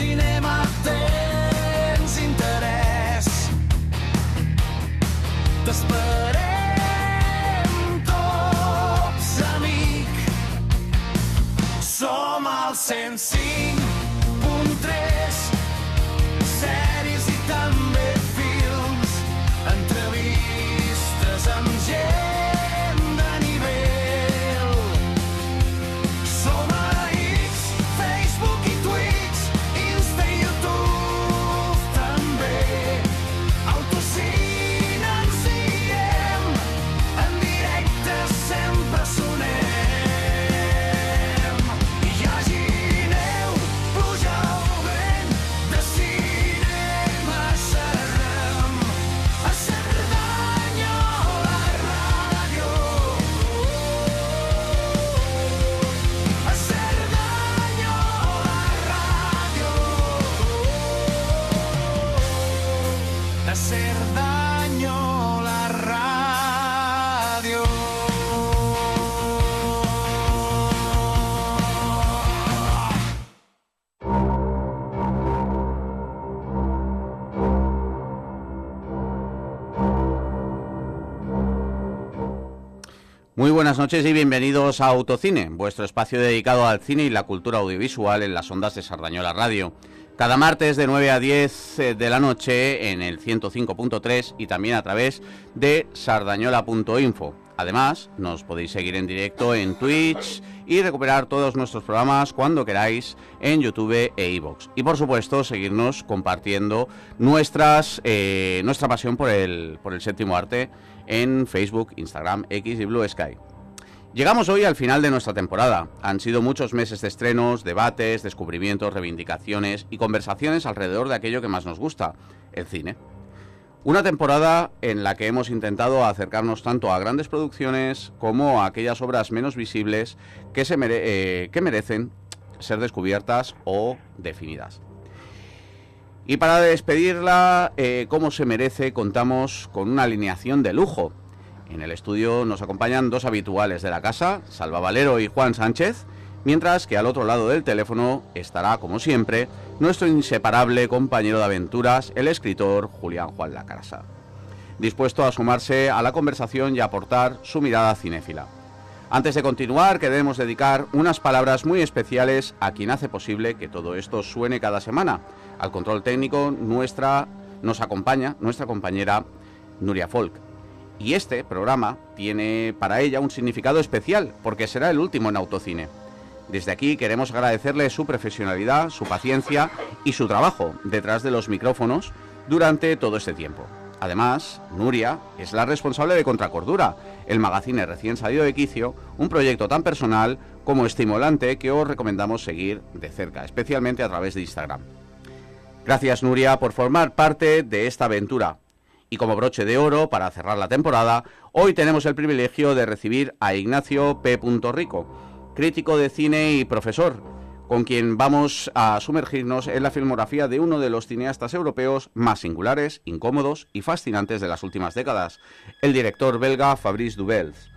cinema tens interès. T'esperem tots, amic. Som al 105.3, sèries i també films, entrevistes amb gent de nivell. Som a X, Facebook i Twitch, Insta i YouTube també. Autocine ens diem, en directe sempre sonem. Hi hagi neu, pluja o vent, de cinema xerrem. A Cerdanyola Ràdio. A Cerdanyola Ràdio. A Cerdanyola Ràdio. Muy buenas noches y bienvenidos a Autocine, vuestro espacio dedicado al cine y la cultura audiovisual en las ondas de Sardañola Radio. Cada martes de 9 a 10 de la noche en el 105.3 y también a través de sardañola.info. Además, nos podéis seguir en directo en Twitch y recuperar todos nuestros programas cuando queráis en YouTube e iVoox. Y por supuesto, seguirnos compartiendo nuestra pasión por el séptimo arte en Facebook, Instagram, X y Blue Sky. Llegamos hoy al final de nuestra temporada. Han sido muchos meses de estrenos, debates, descubrimientos, reivindicaciones y conversaciones alrededor de aquello que más nos gusta, el cine. Una temporada en la que hemos intentado acercarnos tanto a grandes producciones como a aquellas obras menos visibles que merecen ser descubiertas o definidas. Y para despedirla, como se merece, contamos con una alineación de lujo. En el estudio nos acompañan dos habituales de la casa, Salva Valero y Juan Sánchez, mientras que al otro lado del teléfono estará, como siempre, nuestro inseparable compañero de aventuras, el escritor Julián Juan Lacarasa, dispuesto a sumarse a la conversación y a aportar su mirada cinéfila. Antes de continuar, queremos dedicar unas palabras muy especiales a quien hace posible que todo esto suene cada semana. Al control técnico nos acompaña nuestra compañera Nuria Folk. Y este programa tiene para ella un significado especial, porque será el último en Autocine. Desde aquí queremos agradecerle su profesionalidad, su paciencia y su trabajo detrás de los micrófonos durante todo este tiempo. Además, Nuria es la responsable de Contracordura, el magazine recién salido de quicio, un proyecto tan personal como estimulante que os recomendamos seguir de cerca, especialmente a través de Instagram. Gracias, Nuria, por formar parte de esta aventura. Y como broche de oro, para cerrar la temporada, hoy tenemos el privilegio de recibir a Ignacio P. Rico, crítico de cine y profesor, con quien vamos a sumergirnos en la filmografía de uno de los cineastas europeos más singulares, incómodos y fascinantes de las últimas décadas, el director belga Fabrice Duvels.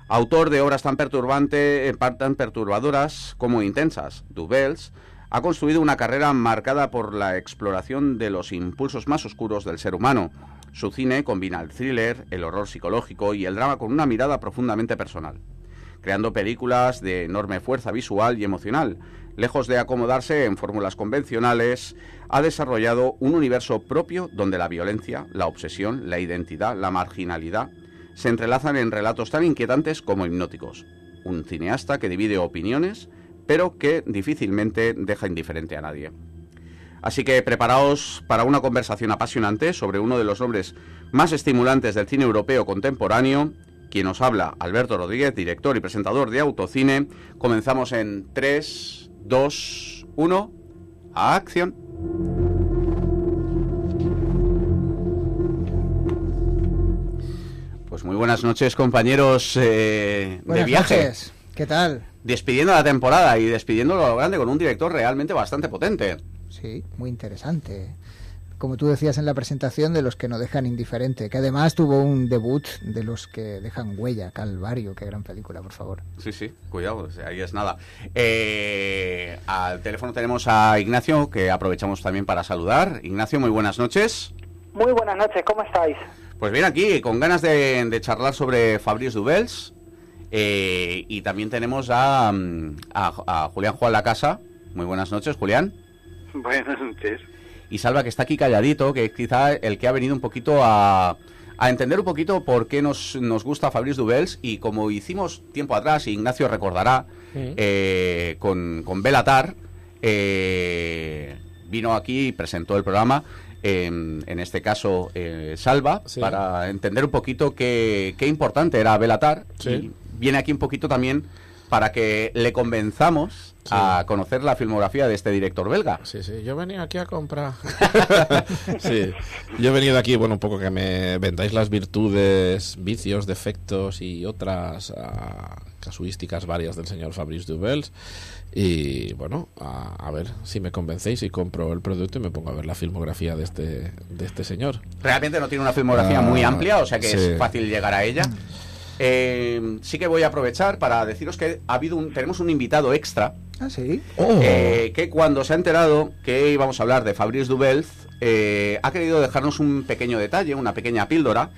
Autor de obras tan perturbadoras como intensas, Duvels ha construido una carrera marcada por la exploración de los impulsos más oscuros del ser humano. Su cine combina el thriller, el horror psicológico y el drama con una mirada profundamente personal, creando películas de enorme fuerza visual y emocional. Lejos de acomodarse en fórmulas convencionales, ha desarrollado un universo propio donde la violencia, la obsesión, la identidad, la marginalidad se entrelazan en relatos tan inquietantes como hipnóticos. Un cineasta que divide opiniones, pero que difícilmente deja indiferente a nadie. Así que preparaos para una conversación apasionante sobre uno de los nombres más estimulantes del cine europeo contemporáneo. Quien os habla, Alberto Rodríguez, director y presentador de Autocine. Comenzamos en 3, 2, 1, ¡acción! Pues muy buenas noches, compañeros de viaje. Buenas noches, ¿qué tal? Despidiendo la temporada y despidiéndolo a lo grande con un director realmente bastante potente. Sí, muy interesante. como tú decías en la presentación, de los que no dejan indiferente, que además tuvo un debut de los que dejan huella, Calvario, qué gran película, por favor. Sí, cuidado, ahí es nada. Al teléfono tenemos a Ignacio, que aprovechamos también para saludar. Ignacio, muy buenas noches. Muy buenas noches, ¿cómo estáis? Pues bien, aquí, con ganas de charlar sobre Fabrice Dubels. Y también tenemos a Julián Juan Lacasa. Muy buenas noches, Julián. Buenas noches. Y Salva, que está aquí calladito, que es quizá el que ha venido un poquito a entender un poquito por qué nos gusta Fabrice Dubels. Y como hicimos tiempo atrás, y Ignacio recordará, con Belatar, vino aquí y presentó el programa. En este caso, Salva, sí, para entender un poquito qué importante era Belatar. Sí. Y viene aquí un poquito también para que le convenzamos, sí, a conocer la filmografía de este director belga. Sí, yo he venido aquí a comprar. Sí, yo he venido aquí, bueno, un poco que me vendáis las virtudes, vicios, defectos y otras casuísticas varias del señor Fabrice Dubels. Y bueno, a ver si me convencéis y compro el producto y me pongo a ver la filmografía de este señor. Realmente no tiene una filmografía muy amplia, o sea que sí, es fácil llegar a ella. Sí que voy a aprovechar para deciros que tenemos un invitado extra. ¿Ah, sí? Que cuando se ha enterado que íbamos a hablar de Fabrice Dubels, ha querido dejarnos un pequeño detalle, una pequeña píldora.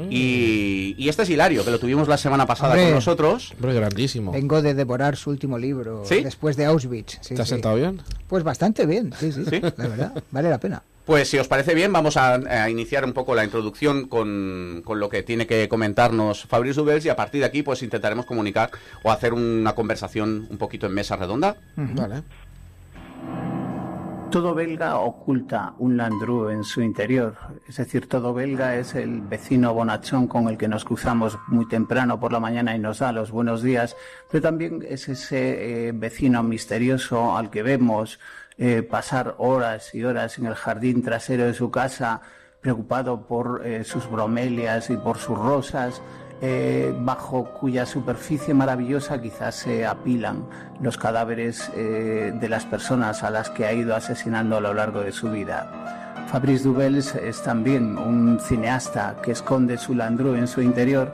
Y este es Hilario, que lo tuvimos la semana pasada con nosotros. Hombre, grandísimo. Vengo de devorar su último libro, ¿sí?, después de Auschwitz. Sí, ¿te has sentado bien? Pues bastante bien, sí, la verdad, vale la pena. Pues si os parece bien, vamos a iniciar un poco la introducción con lo que tiene que comentarnos Fabrice Dubels, y a partir de aquí pues intentaremos comunicar o hacer una conversación un poquito en mesa redonda. Vale. Todo belga oculta un Landru en su interior, es decir, todo belga es el vecino bonachón con el que nos cruzamos muy temprano por la mañana y nos da los buenos días, pero también es ese vecino misterioso al que vemos pasar horas y horas en el jardín trasero de su casa, preocupado por sus bromelias y por sus rosas, bajo cuya superficie maravillosa quizás se apilan los cadáveres de las personas a las que ha ido asesinando a lo largo de su vida. Fabrice Dubels es también un cineasta que esconde su Landru en su interior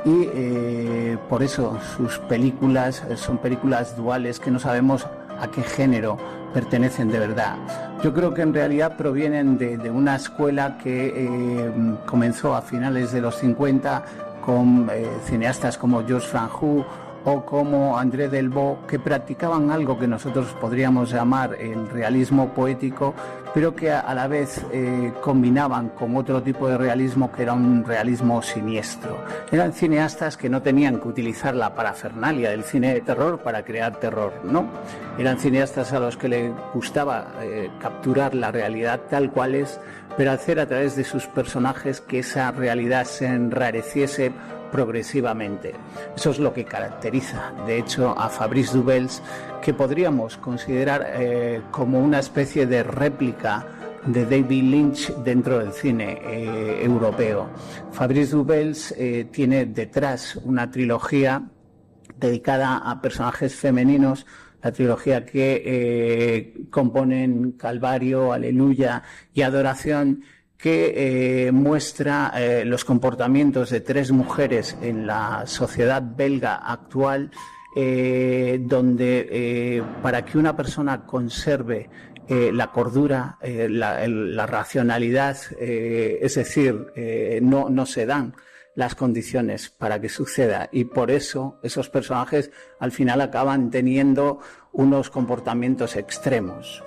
y por eso sus películas son películas duales que no sabemos a qué género pertenecen de verdad. Yo creo que en realidad provienen de una escuela que comenzó a finales de los 50 con cineastas como Georges Franju o como André Delvaux, que practicaban algo que nosotros podríamos llamar el realismo poético, pero que a la vez combinaban con otro tipo de realismo que era un realismo siniestro. Eran cineastas que no tenían que utilizar la parafernalia del cine de terror para crear terror, no. Eran cineastas a los que les gustaba capturar la realidad tal cual es, pero hacer a través de sus personajes que esa realidad se enrareciese progresivamente. Eso es lo que caracteriza, de hecho, a Fabrice Dubels, que podríamos considerar como una especie de réplica de David Lynch dentro del cine europeo. Fabrice Dubels tiene detrás una trilogía dedicada a personajes femeninos, la trilogía que componen Calvario, Aleluya y Adoración, que muestra los comportamientos de tres mujeres en la sociedad belga actual, donde para que una persona conserve la cordura, la racionalidad, es decir, no se dan las condiciones para que suceda, y por eso esos personajes al final acaban teniendo unos comportamientos extremos.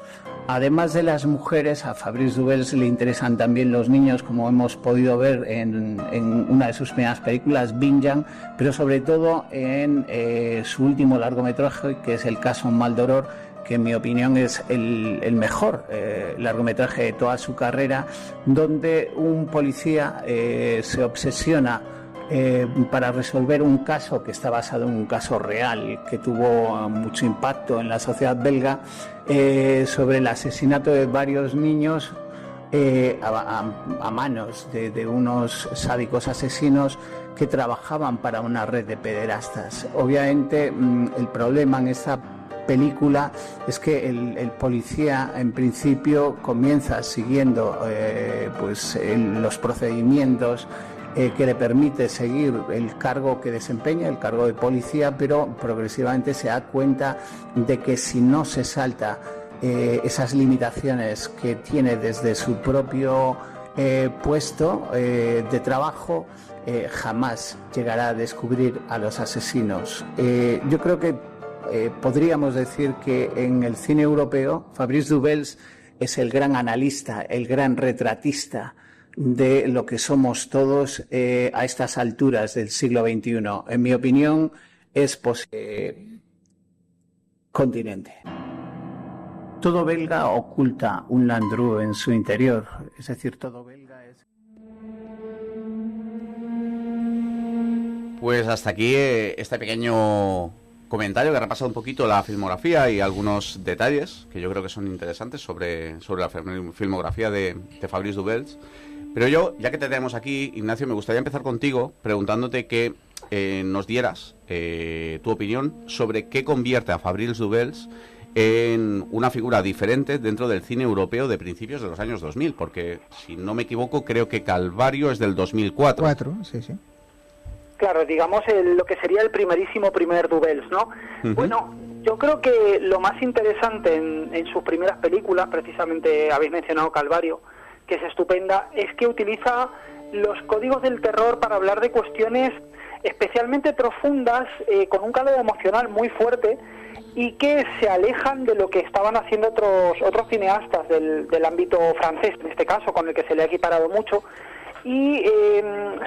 Además de las mujeres, a Fabrice Dubels le interesan también los niños, como hemos podido ver en una de sus primeras películas, Binjan, pero sobre todo en su último largometraje, que es El caso Maldoror, que en mi opinión es el mejor largometraje de toda su carrera, donde un policía se obsesiona para resolver un caso que está basado en un caso real que tuvo mucho impacto en la sociedad belga, sobre el asesinato de varios niños a manos de unos sádicos asesinos que trabajaban para una red de pederastas. Obviamente el problema en esta película es que el policía en principio comienza siguiendo los procedimientos que le permite seguir el cargo que desempeña, el cargo de policía, pero progresivamente se da cuenta de que si no se salta esas limitaciones que tiene desde su propio puesto de trabajo, jamás llegará a descubrir a los asesinos. Yo creo que podríamos decir que en el cine europeo Fabrice Dubels es el gran analista, el gran retratista de lo que somos todos a estas alturas del siglo XXI. En mi opinión, es continente. Todo belga oculta un Landru en su interior, es decir, todo belga es... Pues hasta aquí este pequeño comentario que ha repasado un poquito la filmografía y algunos detalles que yo creo que son interesantes sobre la filmografía de Fabrice Dubels. Pero yo, ya que te tenemos aquí, Ignacio, me gustaría empezar contigo preguntándote que nos dieras tu opinión sobre qué convierte a Fabrice Dubels en una figura diferente dentro del cine europeo de principios de los años 2000, porque si no me equivoco creo que Calvario es del 2004. Sí. Claro, digamos lo que sería el primer Dubels, ¿no? Uh-huh. Bueno, yo creo que lo más interesante en sus primeras películas, precisamente habéis mencionado Calvario, que es estupenda, es que utiliza los códigos del terror para hablar de cuestiones especialmente profundas, con un calado emocional muy fuerte, y que se alejan de lo que estaban haciendo otros cineastas del ámbito francés, en este caso, con el que se le ha equiparado mucho. Y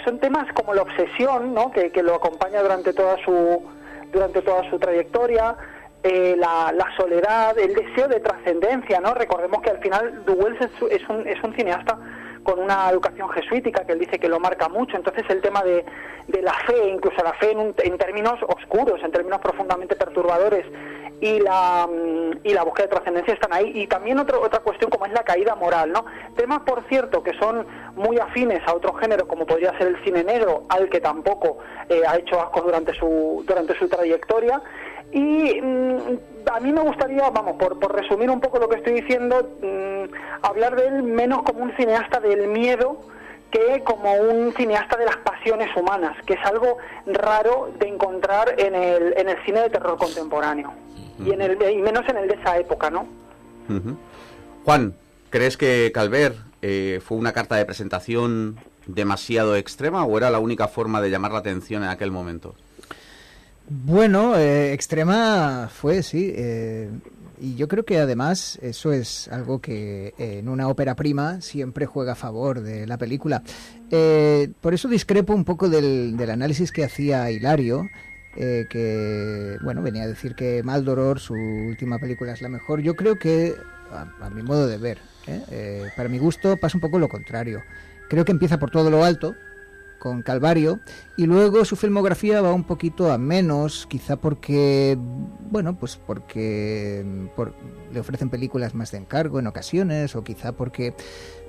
son temas como la obsesión, ¿no?, que lo acompaña durante toda su trayectoria, la soledad, el deseo de trascendencia, ¿no? Recordemos que al final Dubels es un cineasta con una educación jesuítica que él dice que lo marca mucho. Entonces el tema de la fe, incluso la fe en términos oscuros, en términos profundamente perturbadores, y la búsqueda de trascendencia están ahí. Y también otra cuestión como es la caída moral, ¿no? Temas, por cierto, que son muy afines a otro género como podría ser el cine negro, al que tampoco ha hecho ascos durante su trayectoria. Y a mí me gustaría, por resumir un poco lo que estoy diciendo, hablar de él menos como un cineasta del miedo que como un cineasta de las pasiones humanas, que es algo raro de encontrar en el cine de terror contemporáneo, y menos en el de esa época, ¿no? Uh-huh. Juan, ¿crees que Calvert fue una carta de presentación demasiado extrema o era la única forma de llamar la atención en aquel momento? Bueno, extrema fue, sí, y yo creo que además eso es algo que en una ópera prima siempre juega a favor de la película. Por eso discrepo un poco del análisis que hacía Hilario, que bueno, venía a decir que Maldoror, su última película, es la mejor. Yo creo que, a mi modo de ver, para mi gusto pasa un poco lo contrario. Creo que empieza por todo lo alto, con Calvario, y luego su filmografía va un poquito a menos, quizá porque le ofrecen películas más de encargo en ocasiones, o quizá porque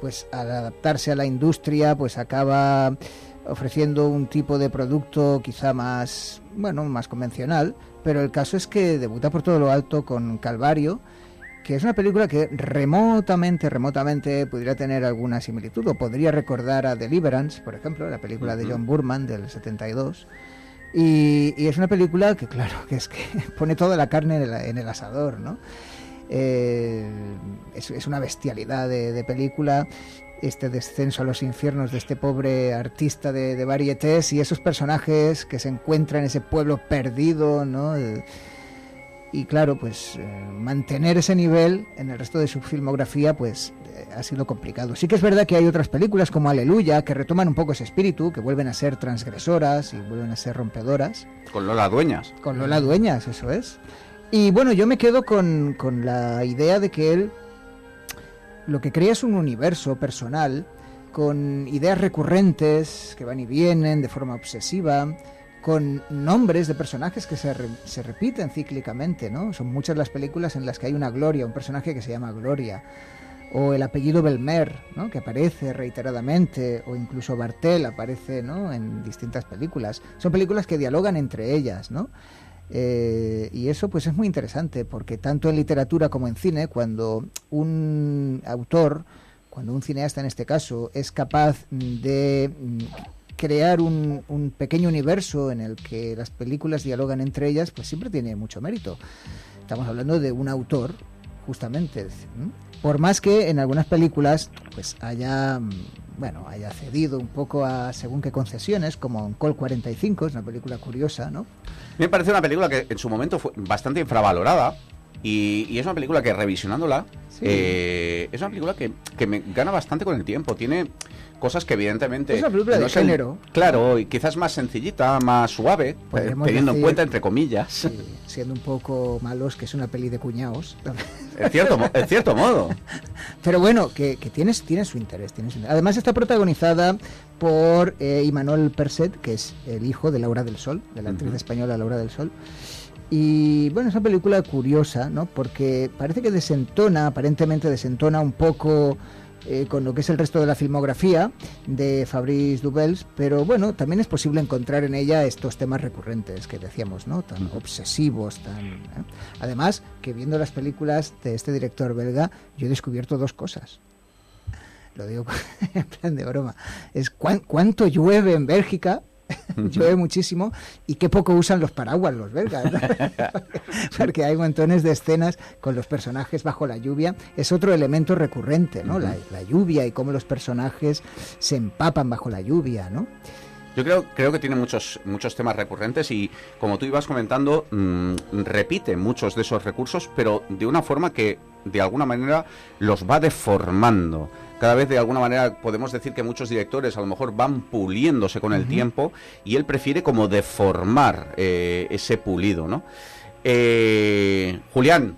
pues al adaptarse a la industria pues acaba ofreciendo un tipo de producto quizá más convencional. Pero el caso es que debuta por todo lo alto con Calvario, que es una película que remotamente pudiera tener alguna similitud, o podría recordar a Deliverance, por ejemplo, la película de John Boorman del 72, y es una película que, claro, que es que pone toda la carne en el asador, ¿no? Es una bestialidad de película, este descenso a los infiernos de este pobre artista de varietés, y esos personajes que se encuentran en ese pueblo perdido, ¿no? Y claro, pues mantener ese nivel en el resto de su filmografía pues ha sido complicado. Sí que es verdad que hay otras películas como Aleluya que retoman un poco ese espíritu, que vuelven a ser transgresoras y vuelven a ser rompedoras. Con Lola Dueñas. Con Lola Dueñas, eso es. Y bueno, yo me quedo con la idea de que él lo que crea es un universo personal con ideas recurrentes que van y vienen de forma obsesiva, con nombres de personajes que se repiten cíclicamente, ¿no? Son muchas las películas en las que hay una Gloria, un personaje que se llama Gloria, o el apellido Belmer, ¿no?, que aparece reiteradamente, o incluso Bartel aparece, ¿no?, en distintas películas. Son películas que dialogan entre ellas, ¿no? Y eso pues es muy interesante, porque tanto en literatura como en cine, cuando un autor, cuando un cineasta en este caso, es capaz de crear un pequeño universo en el que las películas dialogan entre ellas, pues siempre tiene mucho mérito. Estamos hablando de un autor, justamente, ¿no? Por más que en algunas películas pues haya cedido un poco a según qué concesiones, como en Col 45, es una película curiosa, ¿no? Me parece una película que en su momento fue bastante infravalorada y es una película que, revisionándola, Sí. es una película que me gana bastante con el tiempo. Tiene cosas que evidentemente... Es una película de es el- género. Claro, y quizás más sencillita, más suave, Podríamos teniendo en decir- cuenta, entre comillas, Sí, siendo un poco malos, que es una peli de cuñados. en cierto modo. Pero bueno, que tiene su interés. Además está protagonizada por Imanol Perset, que es el hijo de Laura del Sol, de la actriz española Laura del Sol. Y bueno, es una película curiosa, ¿no? Porque parece que aparentemente desentona un poco con lo que es el resto de la filmografía de Fabrice Dubels, pero bueno, también es posible encontrar en ella estos temas recurrentes que decíamos, ¿no? Tan obsesivos, Además, que viendo las películas de este director belga, yo he descubierto dos cosas. Lo digo en plan de broma. Es cuánto llueve en Bélgica. Llueve muchísimo y qué poco usan los paraguas los belgas, ¿no? Porque hay montones de escenas con los personajes bajo la lluvia. Es otro elemento recurrente, ¿no? La lluvia y cómo los personajes se empapan bajo la lluvia, ¿no? Yo creo que tiene muchos temas recurrentes y, como tú ibas comentando, repite muchos de esos recursos, pero de una forma que, de alguna manera, los va deformando. Cada vez, de alguna manera, podemos decir que muchos directores a lo mejor van puliéndose con el tiempo y él prefiere como deformar ese pulido, ¿no? Julián,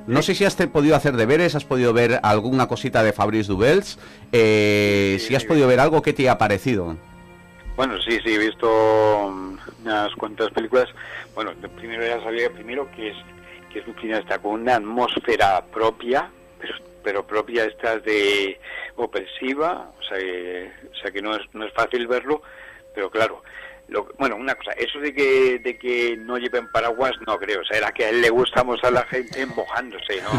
no sé si has podido hacer deberes, has podido ver alguna cosita de Fabrice Dubels, si has podido ver algo, ¿qué te ha parecido? Bueno, sí, he visto unas cuantas películas. Bueno, primero ya sabía que es un cineasta con una atmósfera propia, pero propia esta de opresiva, o sea que no es fácil verlo, pero claro. Bueno, una cosa, eso de que no lleven paraguas, no creo, o sea, era que a él le gustamos a la gente mojándose, ¿no?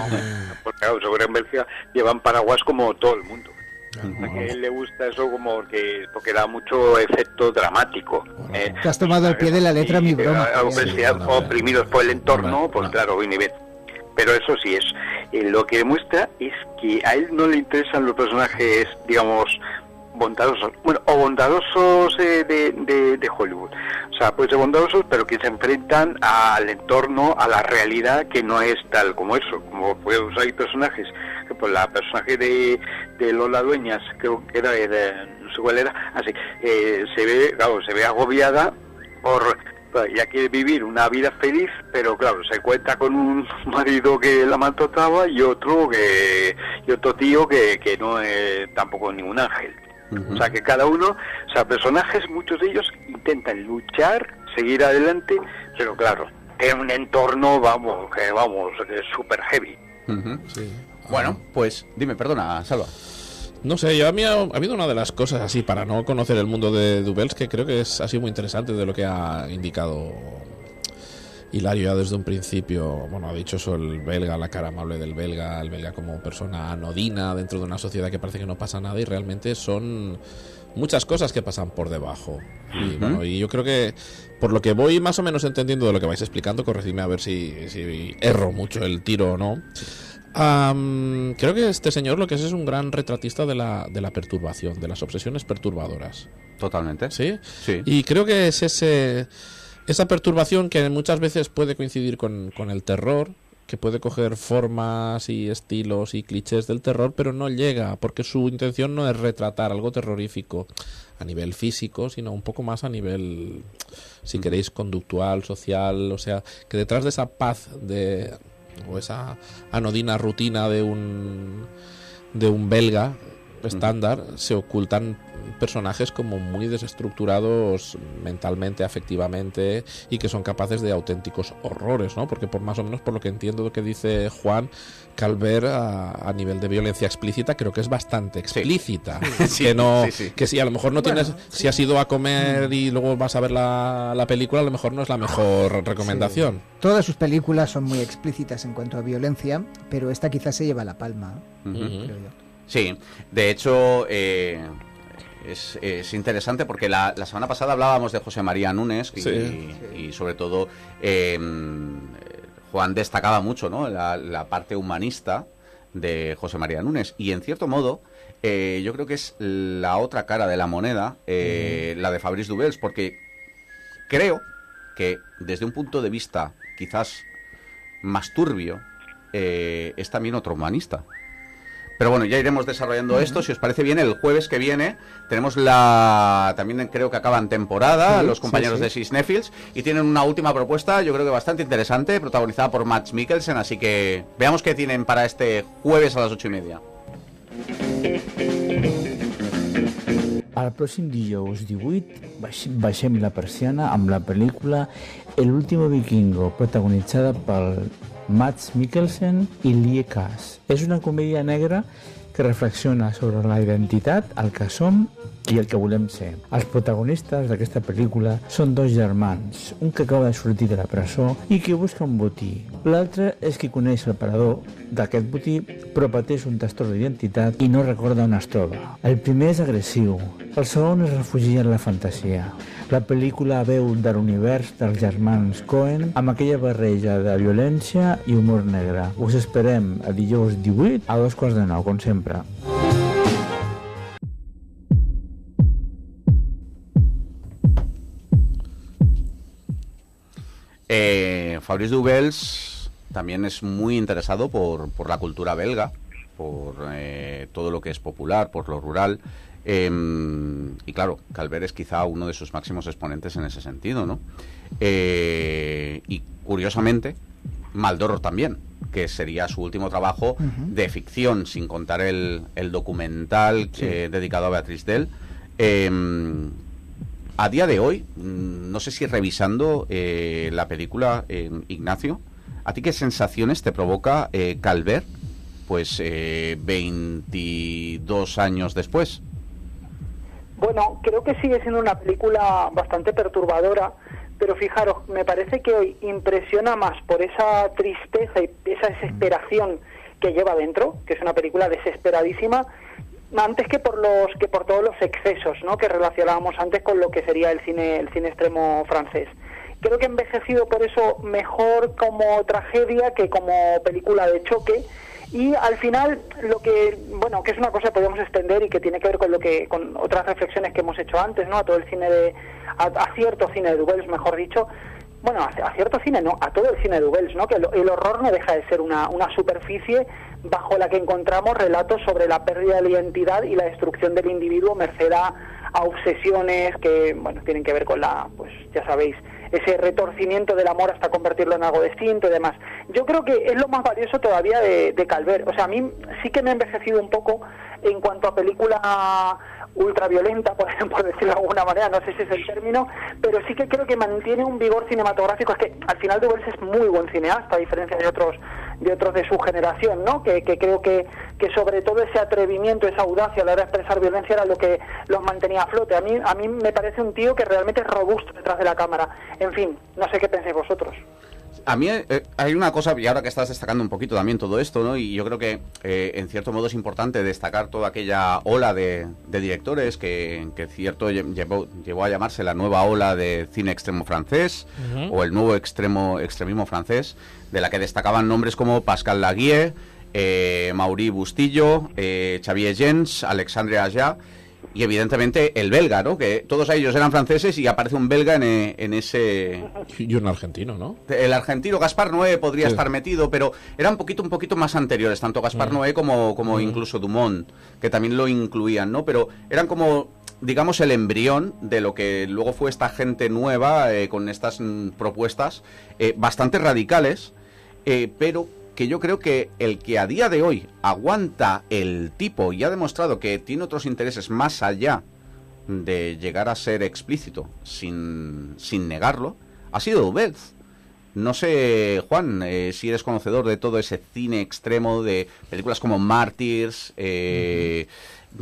Porque claro, seguro en Bélgica llevan paraguas como todo el mundo. O sea, que a él le gusta eso como porque da mucho efecto dramático. Te has tomado al pie de la letra mi broma. Oprimidos por el entorno, pues claro, viene bien. Pero eso sí es, lo que demuestra es que a él no le interesan los personajes, digamos, bondadosos, o bondadosos de Hollywood, o sea, pues de bondadosos, pero que se enfrentan al entorno, a la realidad, que no es tal como eso, como pues hay personajes, que pues la personaje de Lola Dueñas, creo que era, no sé cuál era, así, se ve agobiada ya quiere vivir una vida feliz, pero claro, se cuenta con un marido que la maltrataba y otro tío que no es tampoco ningún ángel. O sea, que cada uno, o sea, personajes, muchos de ellos intentan luchar, seguir adelante, pero claro, en un entorno, que es súper heavy. Sí. Bueno, pues dime, perdona, Salva. No sé, a mí ha habido una de las cosas así, para no conocer el mundo de Dubels, que creo que ha sido muy interesante de lo que ha indicado Hilario ya desde un principio. Bueno, ha dicho eso, el belga, la cara amable del belga, el belga como persona anodina dentro de una sociedad que parece que no pasa nada, y realmente son muchas cosas que pasan por debajo. Y, bueno, y yo creo que, por lo que voy más o menos entendiendo de lo que vais explicando, corregidme a ver si erro mucho el tiro o no. Creo que este señor lo que es un gran retratista de la perturbación, de las obsesiones perturbadoras. Totalmente. ¿Sí? Sí. Y creo que es esa perturbación que muchas veces puede coincidir con el terror, que puede coger formas y estilos y clichés del terror, pero no llega, porque su intención no es retratar algo terrorífico a nivel físico, sino un poco más a nivel, si queréis, conductual, social. O sea, que detrás de esa paz o esa anodina rutina de un belga estándar se ocultan personajes como muy desestructurados mentalmente, afectivamente, y que son capaces de auténticos horrores, ¿no? Porque por más o menos, por lo que entiendo que dice Juan, Calvert a nivel de violencia explícita creo que es bastante explícita. Sí. Que no, Sí, sí. que si a lo mejor no tienes, si has ido a comer y luego vas a ver la película, a lo mejor no es la mejor recomendación. Sí. Todas sus películas son muy explícitas en cuanto a violencia, pero esta quizás se lleva la palma, creo yo. Sí, de hecho es interesante porque la semana pasada hablábamos de José María Núñez y sobre todo Juan destacaba mucho, ¿no?, la parte humanista de José María Núñez, y en cierto modo yo creo que es la otra cara de la moneda, la de Fabrice Dubels, porque creo que desde un punto de vista quizás más turbio es también otro humanista. Pero bueno, ya iremos desarrollando esto. Si os parece bien, el jueves que viene tenemos también creo que acaban temporada los compañeros de Cinéfilos, y tienen una última propuesta, yo creo que bastante interesante, protagonizada por Mads Mikkelsen, así que veamos qué tienen para este jueves a las 8:30. El pròxim dijous 18 baixem la persiana amb la pel·lícula El último vikingo, protagonitzada per Mads Mikkelsen i Lie Kaas. És una comèdia negra que reflexiona sobre la identitat, el que som i el que volem ser. Els protagonistes d'aquesta pel·lícula són dos germans, un que acaba de sortir de la presó i que busca un botí. L'altre és qui coneix el parador d'aquest botí, però pateix un trastorn d'identitat i no recorda on es troba. El primer és agressiu, el segon es refugia en la fantasia. La pel·lícula veu de l'univers dels germans Coen amb aquella barreja de violència i humor negre. Us esperem a dijous 18 a 8:45, com sempre. Fabrice Dubels también es muy interesado por la cultura belga, por todo lo que es popular, por lo rural. Y claro, Calvert es quizá uno de sus máximos exponentes en ese sentido, ¿no? Y curiosamente, Maldoror también, que sería su último trabajo de ficción, sin contar el documental dedicado a Beatriz Dell. A día de hoy, no sé si revisando la película, Ignacio, ¿a ti qué sensaciones te provoca Calvert, pues 22 años después? Bueno, creo que sigue siendo una película bastante perturbadora, pero fijaros, me parece que hoy impresiona más por esa tristeza y esa desesperación que lleva dentro, que es una película desesperadísima, antes que por todos los excesos, ¿no?, que relacionábamos antes con lo que sería el cine extremo francés. Creo que ha envejecido por eso mejor como tragedia que como película de choque. Y al final, que es una cosa que podemos extender y que tiene que ver con otras reflexiones que hemos hecho antes, ¿no?, a todo el cine a cierto cine de Dubels, mejor dicho. Bueno, a cierto cine no, a todo el cine de Dubels, ¿no?, que el horror no deja de ser una superficie bajo la que encontramos relatos sobre la pérdida de la identidad y la destrucción del individuo merced a obsesiones que, bueno, tienen que ver con pues ya sabéis, ese retorcimiento del amor hasta convertirlo en algo distinto y demás. Yo creo que es lo más valioso todavía de Calvert. O sea, a mí sí que me ha envejecido un poco en cuanto a película ultraviolenta, por decirlo de alguna manera, no sé si es el término, pero sí que creo que mantiene un vigor cinematográfico. Es que al final Dubels es muy buen cineasta, a diferencia de otros de su generación, ¿no? Que creo que sobre todo ese atrevimiento, esa audacia a la hora de expresar violencia era lo que los mantenía a flote. A mí me parece un tío que realmente es robusto detrás de la cámara. En fin, no sé qué pensáis vosotros. A mí hay una cosa, y ahora que estás destacando un poquito también todo esto, ¿no?, y yo creo que en cierto modo es importante destacar toda aquella ola de directores que cierto llevó a llamarse la nueva ola de cine extremo francés, o el nuevo extremismo francés, de la que destacaban nombres como Pascal Laguier, Maury Bustillo, Xavier Gens, Alexandre Aja, y evidentemente el belga, ¿no?, que todos ellos eran franceses y aparece un belga en ese... Y un argentino, ¿no? El argentino Gaspar Noé podría estar metido, pero eran un poquito más anteriores, tanto Gaspar Noé como incluso Dumont, que también lo incluían, ¿no? Pero eran como, digamos, el embrión de lo que luego fue esta gente nueva con estas propuestas bastante radicales, pero que yo creo que el que a día de hoy aguanta el tipo y ha demostrado que tiene otros intereses más allá de llegar a ser explícito sin negarlo ha sido Dubels. No sé, Juan, si eres conocedor de todo ese cine extremo de películas como Mártires,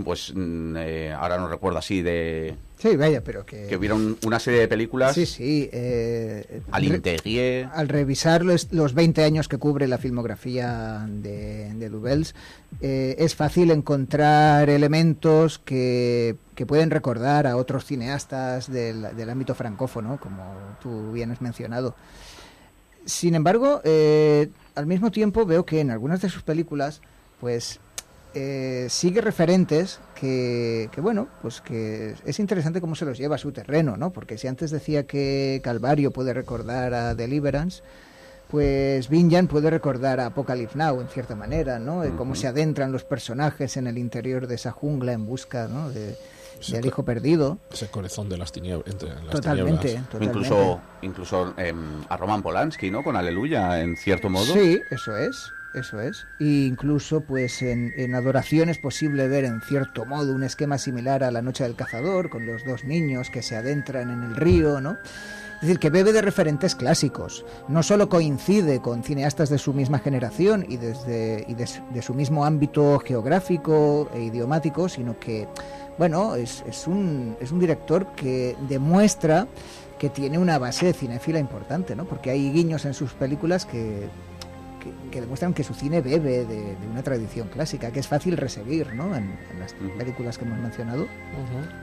pues ahora no recuerdo así de... Sí, vaya, pero que hubiera una serie de películas... Sí. Al Integrier... Al revisar los 20 años que cubre la filmografía de Dubels, es fácil encontrar elementos que pueden recordar a otros cineastas del ámbito francófono, como tú bien has mencionado. Sin embargo, al mismo tiempo veo que en algunas de sus películas, pues... sigue referentes que bueno, pues que es interesante cómo se los lleva a su terreno, ¿no? Porque si antes decía que Calvario puede recordar a Deliverance, pues Vinjan puede recordar a Apocalypse Now en cierta manera, ¿no? Cómo se adentran los personajes en el interior de esa jungla en busca, ¿no? del hijo perdido. Ese corazón de las tinieblas. Totalmente. Incluso a Roman Polanski, ¿no? Con Aleluya, en cierto modo. Sí, eso es. E incluso pues en Adoración es posible ver en cierto modo un esquema similar a La Noche del Cazador, con los dos niños que se adentran en el río, ¿no? Es decir, que bebe de referentes clásicos. No solo coincide con cineastas de su misma generación y de su mismo ámbito geográfico e idiomático, sino que, bueno, es un director que demuestra que tiene una base cinéfila importante, ¿no? Porque hay guiños en sus películas que demuestran que su cine bebe de una tradición clásica, que es fácil reseguir, ¿no? En las películas que hemos mencionado.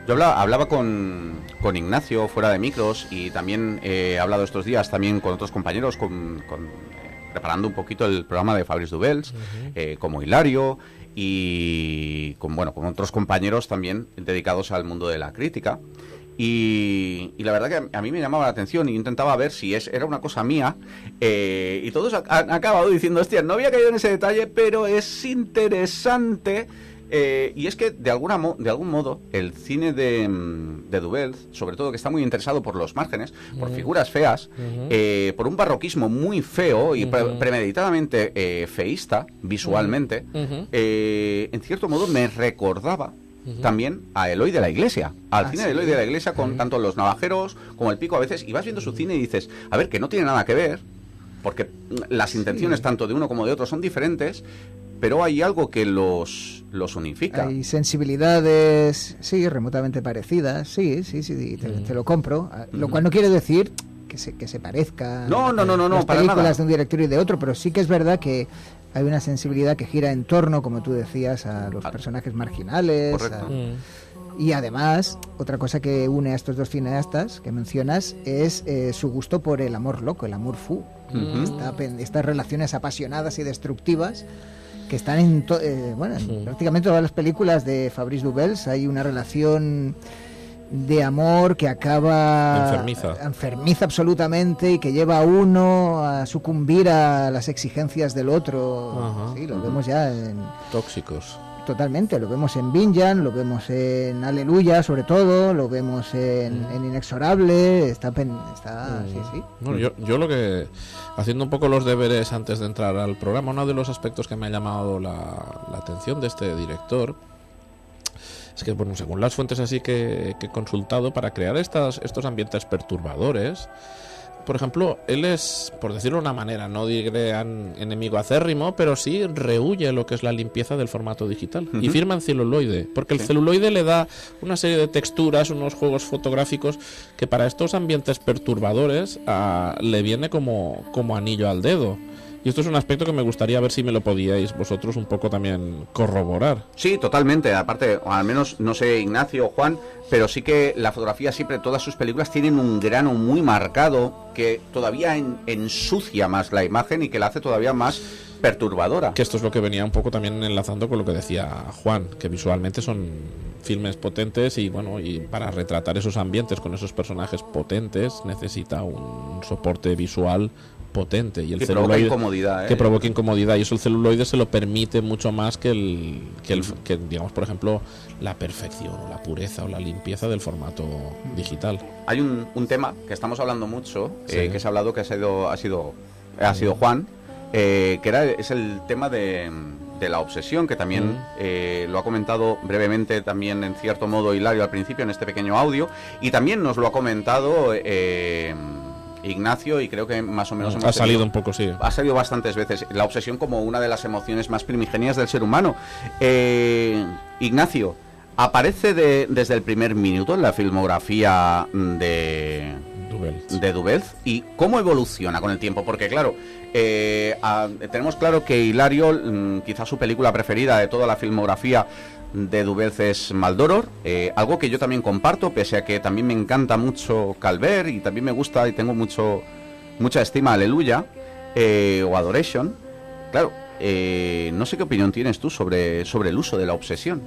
Yo hablaba con Ignacio fuera de micros, y también he hablado estos días también con otros compañeros, preparando un poquito el programa de Fabrice Dubels, como Hilario, y con otros compañeros también dedicados al mundo de la crítica. Y la verdad que a mí me llamaba la atención y intentaba ver si era una cosa mía, y todos han acabado diciendo, hostia, no había caído en ese detalle, pero es interesante, y es que de algún modo el cine de Dubels, sobre todo, que está muy interesado por los márgenes, por figuras feas, por un barroquismo muy feo y premeditadamente feísta visualmente, en cierto modo me recordaba también a Eloy de la Iglesia, al cine de Eloy de la Iglesia, con tanto Los Navajeros como El Pico a veces, y vas viendo su cine y dices, a ver, que no tiene nada que ver, porque las intenciones tanto de uno como de otro son diferentes, pero hay algo que los unifica. Hay sensibilidades, remotamente parecidas, te lo compro, lo cual no quiere decir que se parezca no, las para películas nada de un director y de otro, pero sí que es verdad que hay una sensibilidad que gira en torno, como tú decías, a los personajes marginales. Y además, otra cosa que une a estos dos cineastas que mencionas es su gusto por el amor loco, el amour fou. Estas relaciones apasionadas y destructivas que están en prácticamente todas las películas de Fabrice Dubels. Hay una relación de amor que acaba enfermiza absolutamente, y que lleva a uno a sucumbir a las exigencias del otro. Lo vemos ya en tóxicos. Totalmente, lo vemos en Vinjan, lo vemos en Aleluya, sobre todo, lo vemos en Inexorable, está. Bueno, yo lo que, haciendo un poco los deberes antes de entrar al programa, uno de los aspectos que me ha llamado la atención de este director es que, bueno, según las fuentes así que he consultado, para crear estos ambientes perturbadores, por ejemplo, él es, por decirlo de una manera, no diré enemigo acérrimo, pero sí rehúye lo que es la limpieza del formato digital, y firma en celuloide, porque el celuloide le da una serie de texturas, unos juegos fotográficos que para estos ambientes perturbadores le viene como anillo al dedo. Y esto es un aspecto que me gustaría ver si me lo podíais vosotros un poco también corroborar. Sí, totalmente. Aparte, o al menos, no sé, Ignacio o Juan, pero sí que la fotografía siempre, todas sus películas tienen un grano muy marcado que todavía ensucia más la imagen y que la hace todavía más perturbadora. Que esto es lo que venía un poco también enlazando con lo que decía Juan, que visualmente son filmes potentes y para retratar esos ambientes con esos personajes potentes necesita un soporte visual potente, y el celuloide que provoca incomodidad, y eso el celuloide se lo permite mucho más que digamos, por ejemplo, la perfección o la pureza o la limpieza del formato digital. Hay un tema que estamos hablando mucho, que se ha hablado, que ha sido Juan, es el tema de de la obsesión, que también lo ha comentado brevemente también en cierto modo Hilario al principio en este pequeño audio, y también nos lo ha comentado Ignacio, y creo que más o menos ha salido un poco, sí. Ha salido bastantes veces la obsesión como una de las emociones más primigenias del ser humano. Ignacio, aparece desde el primer minuto en la filmografía de Dubels, y cómo evoluciona con el tiempo, porque claro, tenemos claro que Hilario, quizás su película preferida de toda la filmografía de Dubels es Maldoror, algo que yo también comparto, pese a que también me encanta mucho Calvert y también me gusta y tengo mucha estima a Aleluya o Adoration. Claro, no sé qué opinión tienes tú sobre el uso de la obsesión.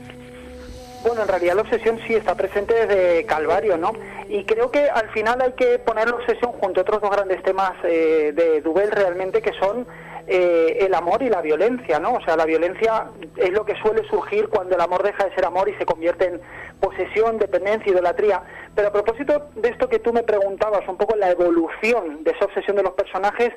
Bueno, en realidad la obsesión sí está presente desde Calvario, ¿no? Y creo que al final hay que poner la obsesión junto a otros dos grandes temas de Dubels realmente, que son el amor y la violencia, ¿no? O sea, la violencia es lo que suele surgir cuando el amor deja de ser amor y se convierte en posesión, dependencia, idolatría. Pero a propósito de esto que tú me preguntabas, un poco la evolución de esa obsesión de los personajes,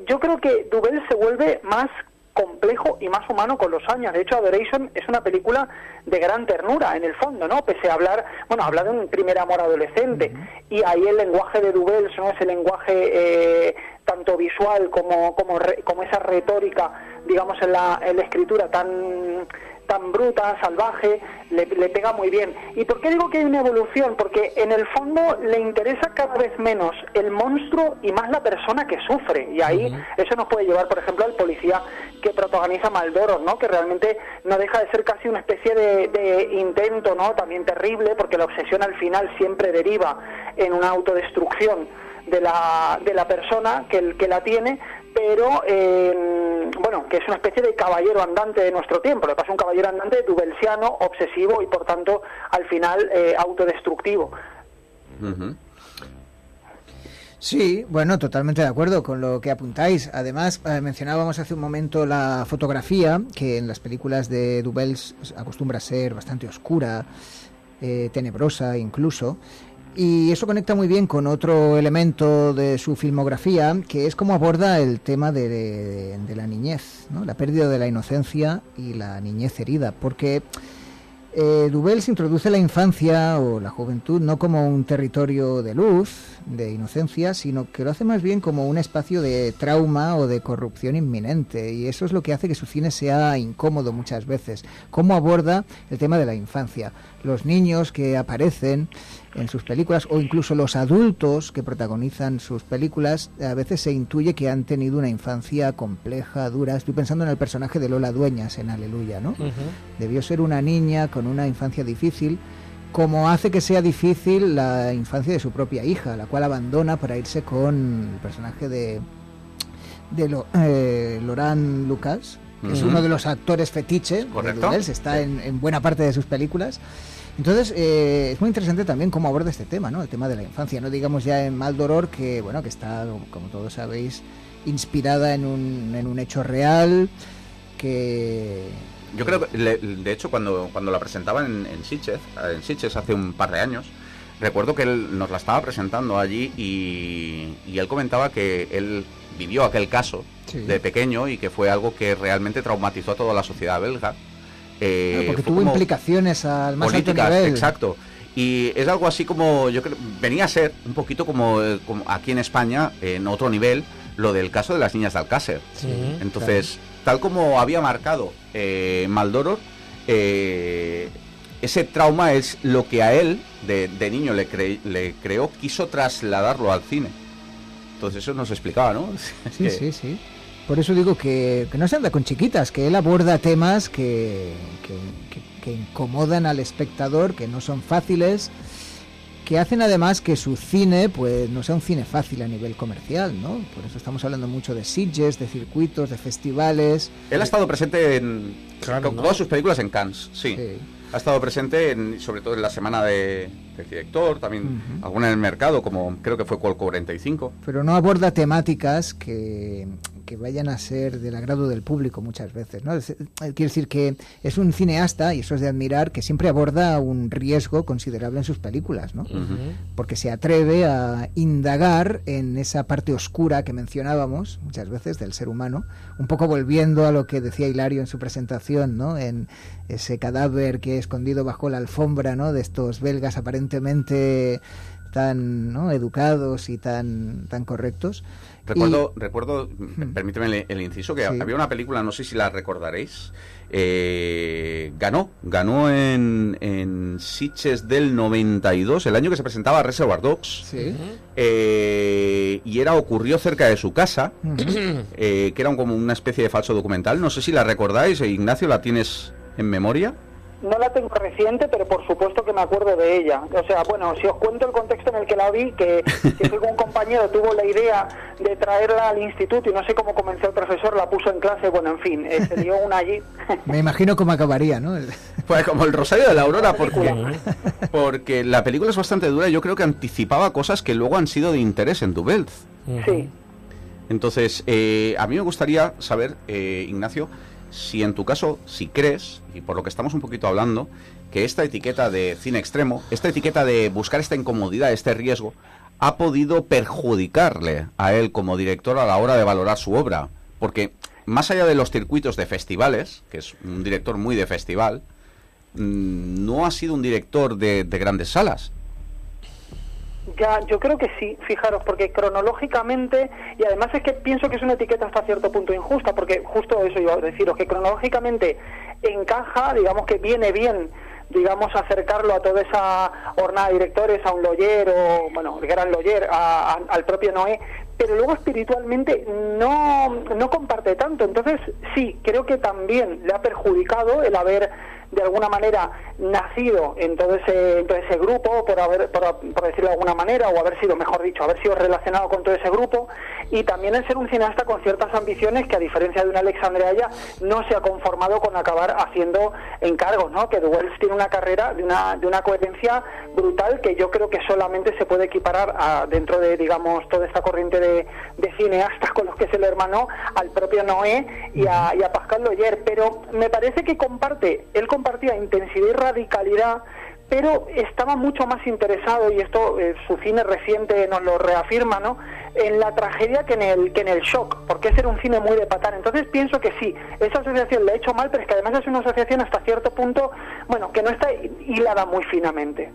yo creo que Dubels se vuelve más complejo y más humano con los años. De hecho, Adoration es una película de gran ternura, en el fondo, ¿no? Pese a habla de un primer amor adolescente, y ahí el lenguaje de Dubels, ¿no? Ese lenguaje tanto visual como esa retórica, digamos, en la escritura tan bruta, salvaje, le pega muy bien. ¿Y por qué digo que hay una evolución? Porque en el fondo le interesa cada vez menos el monstruo y más la persona que sufre, y ahí eso nos puede llevar, por ejemplo, al policía que protagoniza Maldoror, ¿no? Que realmente no deja de ser casi una especie de intento, ¿no? También terrible, porque la obsesión al final siempre deriva en una autodestrucción de la persona que la tiene, pero bueno, que es una especie de caballero andante de nuestro tiempo. Lo que pasa es un caballero andante dubelsiano, obsesivo y por tanto al final autodestructivo. Sí, bueno, totalmente de acuerdo con lo que apuntáis. Además, mencionábamos hace un momento la fotografía, que en las películas de Dubels acostumbra a ser bastante oscura, tenebrosa incluso. Y eso conecta muy bien con otro elemento de su filmografía, que es cómo aborda el tema de la niñez, ¿no? La pérdida de la inocencia y la niñez herida, porque Dubels introduce la infancia o la juventud no como un territorio de luz, de inocencia, sino que lo hace más bien como un espacio de trauma o de corrupción inminente, y eso es lo que hace que su cine sea incómodo muchas veces. Cómo aborda el tema de la infancia, los niños que aparecen en sus películas, o incluso los adultos que protagonizan sus películas, a veces se intuye que han tenido una infancia compleja, dura. Estoy pensando en el personaje de Lola Dueñas en Aleluya, ¿no? Debió ser una niña con una infancia difícil, como hace que sea difícil la infancia de su propia hija, la cual abandona para irse con el personaje de Laurent Lucas, que es uno de los actores fetiche de Dubels, está en buena parte de sus películas. Entonces, es muy interesante también cómo aborda este tema, ¿no? El tema de la infancia, no digamos ya en Maldoror, que bueno, que está, como todos sabéis, inspirada en un hecho real, que... Yo creo que, de hecho, cuando la presentaban en Sitges hace un par de años, recuerdo que él nos la estaba presentando allí y él comentaba que él vivió aquel caso de pequeño y que fue algo que realmente traumatizó a toda la sociedad belga. Porque tuvo implicaciones al más alto nivel. Exacto. Y es algo así como, yo creo, venía a ser un poquito como aquí en España, en otro nivel, lo del caso de las niñas de Alcácer. Entonces, tal como había marcado Maldoror, ese trauma es lo que a él, de niño, le creó, quiso trasladarlo al cine. Entonces eso nos explicaba, ¿no? Sí. Por eso digo que no se anda con chiquitas, que él aborda temas que incomodan al espectador, que no son fáciles, que hacen además que su cine pues no sea un cine fácil a nivel comercial, ¿no? Por eso estamos hablando mucho de Sitges, de circuitos, de festivales. Él ha estado presente en todas sus películas en Cannes, sí. Ha estado presente sobre todo en la semana del director, también alguna en el mercado, como creo que fue Col 45. Pero no aborda temáticas que vayan a ser del agrado del público muchas veces, ¿no? Quiere decir que es un cineasta, y eso es de admirar, que siempre aborda un riesgo considerable en sus películas, ¿no? Porque se atreve a indagar en esa parte oscura que mencionábamos muchas veces del ser humano, un poco volviendo a lo que decía Hilario en su presentación, ¿no? En ese cadáver que escondido bajo la alfombra, ¿no? De estos belgas aparentemente tan, ¿no?, educados y tan correctos. Recuerdo, permíteme el inciso, que había una película, no sé si la recordaréis, ganó en Sitges del 92, el año que se presentaba Reservoir Dogs, y ocurrió cerca de su casa, que era como una especie de falso documental. No sé si la recordáis, Ignacio, ¿la tienes en memoria? No la tengo reciente, pero por supuesto que me acuerdo de ella. O sea, bueno, si os cuento el contexto en el que la vi, que fue que un compañero tuvo la idea de traerla al instituto y no sé cómo comenzó el profesor, la puso en clase, bueno, en fin, se dio una allí. Me imagino cómo acabaría, ¿no? Pues como el Rosario de la Aurora, porque la película es bastante dura y yo creo que anticipaba cosas que luego han sido de interés en Dubelt. Sí. Entonces, a mí me gustaría saber, Ignacio, si en tu caso, si crees, y por lo que estamos un poquito hablando, que esta etiqueta de cine extremo, esta etiqueta de buscar esta incomodidad, este riesgo, ha podido perjudicarle a él como director a la hora de valorar su obra. Porque más allá de los circuitos de festivales, que es un director muy de festival, no ha sido un director de grandes salas. Ya, yo creo que sí, fijaros, porque cronológicamente, y además es que pienso que es una etiqueta hasta cierto punto injusta, porque justo eso iba a deciros, que cronológicamente encaja, digamos que viene bien, digamos, acercarlo a toda esa hornada de directores, a un Loyer, o, bueno, el gran Loyer, al propio Noé, pero luego espiritualmente no comparte tanto. Entonces, sí, creo que también le ha perjudicado el haber, de alguna manera, nacido en todo ese grupo, por decirlo de alguna manera, o haber sido, mejor dicho, haber sido relacionado con todo ese grupo, y también el ser un cineasta con ciertas ambiciones que, a diferencia de un Alexandre Aya, no se ha conformado con acabar haciendo encargos, ¿no? Que Welles tiene una carrera de una coherencia brutal, que yo creo que solamente se puede equiparar dentro de, digamos, toda esta corriente de cineastas con los que se le hermanó, al propio Noé y a Pascal Loyer. Pero me parece que él compartía intensidad y radicalidad, pero estaba mucho más interesado, y esto su cine reciente nos lo reafirma, ¿no?, en la tragedia que en el shock, porque ese era un cine muy de patán. Entonces pienso que sí, esa asociación le ha hecho mal, pero es que además es una asociación hasta cierto punto, bueno, que no está hilada muy finamente.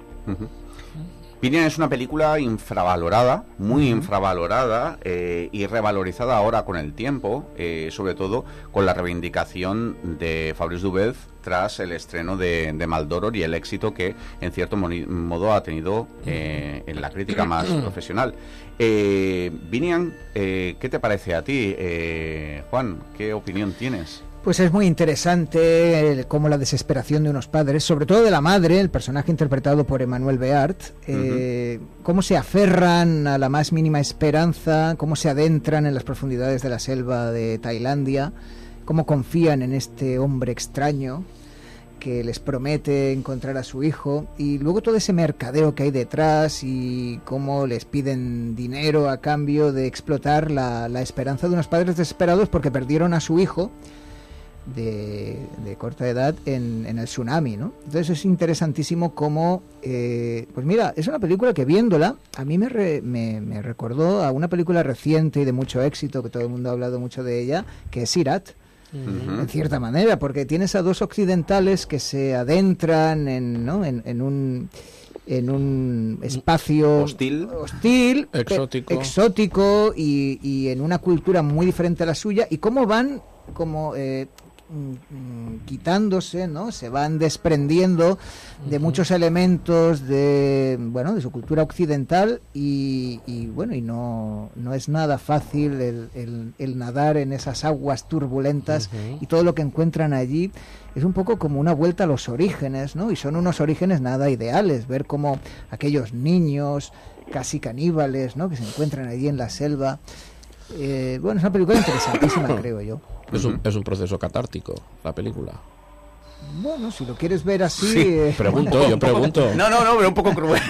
Vinian es una película infravalorada, muy infravalorada, y revalorizada ahora con el tiempo, sobre todo con la reivindicación de Fabrice Dubelt tras el estreno de Maldoror y el éxito que en cierto modo ha tenido en la crítica más profesional. Vinian, ¿qué te parece a ti? Juan, ¿qué opinión tienes? Pues es muy interesante cómo la desesperación de unos padres, sobre todo de la madre, el personaje interpretado por Emmanuel Beart, cómo se aferran a la más mínima esperanza, cómo se adentran en las profundidades de la selva de Tailandia, cómo confían en este hombre extraño que les promete encontrar a su hijo, y luego todo ese mercadeo que hay detrás y cómo les piden dinero a cambio de explotar la esperanza de unos padres desesperados porque perdieron a su hijo de corta edad en el tsunami, ¿no? Entonces es interesantísimo cómo, pues mira, es una película que viéndola a mí me recordó a una película reciente y de mucho éxito, que todo el mundo ha hablado mucho de ella, que es Sirat, en cierta manera, porque tienes a dos occidentales que se adentran en un espacio hostil, exótico y en una cultura muy diferente a la suya, y cómo van como quitándose, ¿no? Se van desprendiendo de muchos elementos de su cultura occidental, y no es nada fácil el nadar en esas aguas turbulentas, y todo lo que encuentran allí es un poco como una vuelta a los orígenes, ¿no? Y son unos orígenes nada ideales, ver cómo aquellos niños casi caníbales, ¿no?, que se encuentran allí en la selva. Es una película interesantísima, creo yo. Es un proceso catártico, la película. Bueno, si lo quieres ver así... Sí, yo pregunto. No, pero un poco cruel.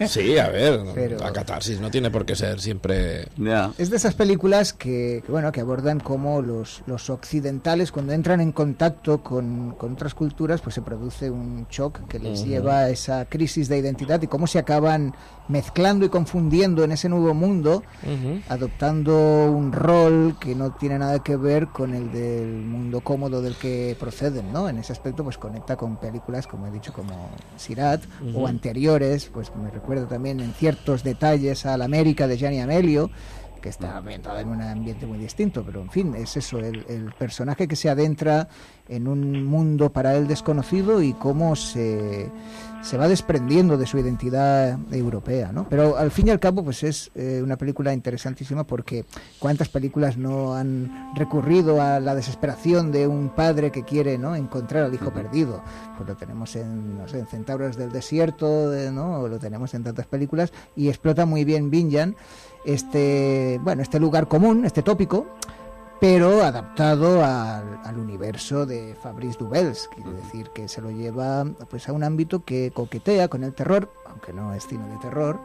Sí, a ver, Pero- la catarsis no tiene por qué ser siempre... Ya. Es de esas películas que abordan cómo los occidentales, cuando entran en contacto con otras culturas, pues se produce un shock que les lleva a esa crisis de identidad y cómo se acaban mezclando y confundiendo en ese nuevo mundo, adoptando un rol que no tiene nada que ver con el del mundo cómodo del que proceden, ¿no? En ese aspecto pues conecta con películas, como he dicho, como Sirat o anteriores, pues me recuerda también en ciertos detalles a la América de Gianni Amelio, que está ambientada en un ambiente muy distinto, pero en fin, es eso, el personaje que se adentra en un mundo para él desconocido y cómo se va desprendiendo de su identidad europea, ¿no? Pero al fin y al cabo, pues es una película interesantísima, porque cuántas películas no han recurrido a la desesperación de un padre que quiere, ¿no?, encontrar al hijo perdido. Pues lo tenemos en, no sé, en Centauros del Desierto, ¿no?, o lo tenemos en tantas películas, y explota muy bien Binjan este lugar común, este tópico, pero adaptado al universo de Fabrice Dubels, quiere decir que se lo lleva pues a un ámbito que coquetea con el terror, aunque no es cine de terror,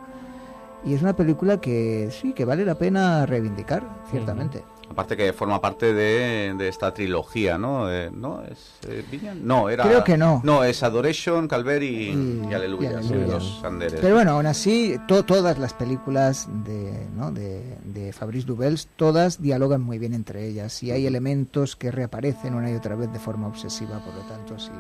y es una película que sí, que vale la pena reivindicar, ciertamente. Aparte que forma parte de esta trilogía, ¿no? ¿No es Binjan? No, era... Creo que no. No, es Adoration, Calvary y Aleluya. y Aleluya. Sí, los Anderes. Pero bueno, aún así, todas las películas de Fabrice Dubels, todas dialogan muy bien entre ellas, y hay elementos que reaparecen una y otra vez de forma obsesiva, por lo tanto, sí.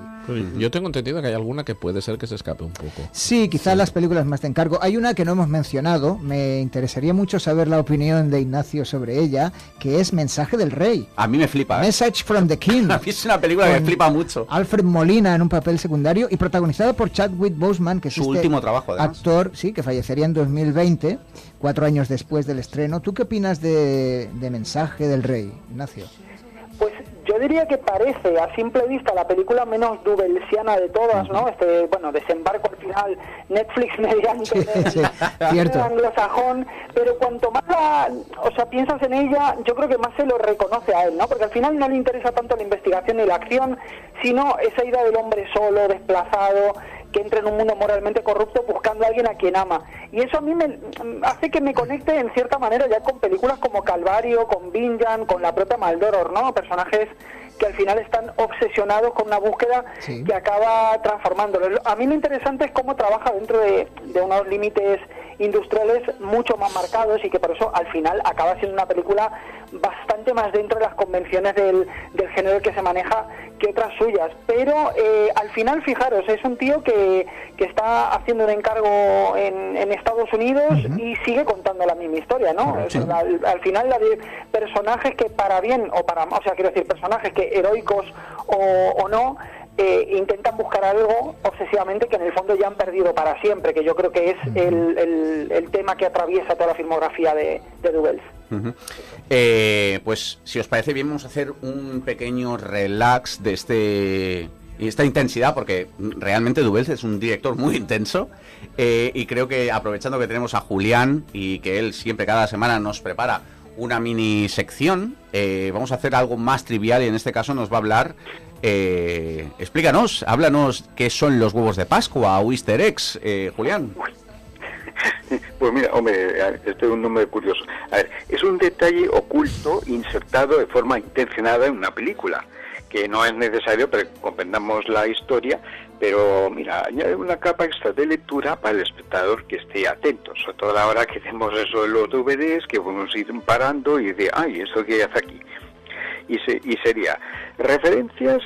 Yo tengo entendido que hay alguna que puede ser que se escape un poco. Sí, quizás las películas más de encargo. Hay una que no hemos mencionado, me interesaría mucho saber la opinión de Ignacio sobre ella, que es Mensaje del Rey. A mí me flipa, ¿eh? Message from the King. A mí es una película que me Con flipa mucho. Alfred Molina en un papel secundario y protagonizada por Chadwick Boseman, que es Su este último trabajo, además. actor, sí, que fallecería en 2020, 4 años después del estreno. ¿Tú qué opinas de Mensaje del Rey, Ignacio? Pues yo diría que parece a simple vista la película menos dubelsiana de todas, ¿no? Desembarco al final, Netflix mediante Sí, cierto. anglosajón, pero cuanto más piensas en ella, yo creo que más se lo reconoce a él, ¿no? Porque al final no le interesa tanto la investigación ni la acción, sino esa idea del hombre solo, desplazado, que entra en un mundo moralmente corrupto buscando a alguien a quien ama. Y eso a mí me hace que me conecte en cierta manera ya con películas como Calvario, con Binjan, con la propia Maldoror, ¿no? Personajes que al final están obsesionados con una búsqueda que acaba transformándolo. A mí lo interesante es cómo trabaja dentro de unos límites industriales mucho más marcados, y que por eso al final acaba siendo una película bastante más dentro de las convenciones del género que se maneja que otras suyas. Pero al final, fijaros, es un tío que está haciendo un encargo en Estados Unidos y sigue contando la misma historia, ¿no? Sí. Al final la de personajes que para bien o para mal, personajes que heroicos o no, intentan buscar algo obsesivamente que en el fondo ya han perdido para siempre, que yo creo que es el tema que atraviesa toda la filmografía de Dubels. Pues si os parece bien, vamos a hacer un pequeño relax de esta intensidad, porque realmente Dubels es un director muy intenso, y creo que, aprovechando que tenemos a Julián y que él siempre cada semana nos prepara una mini sección, vamos a hacer algo más trivial, y en este caso nos va a hablar, háblanos qué son los huevos de Pascua o Easter eggs, Julián. Pues mira, hombre, este es un nombre curioso. A ver, es un detalle oculto insertado de forma intencionada en una película, que no es necesario para que comprendamos la historia, pero mira, añade una capa extra de lectura para el espectador que esté atento, sobre todo a la hora que tenemos eso de los DVDs, que podemos ir parando y decir, ay, ¿eso qué hace aquí? Y sería referencias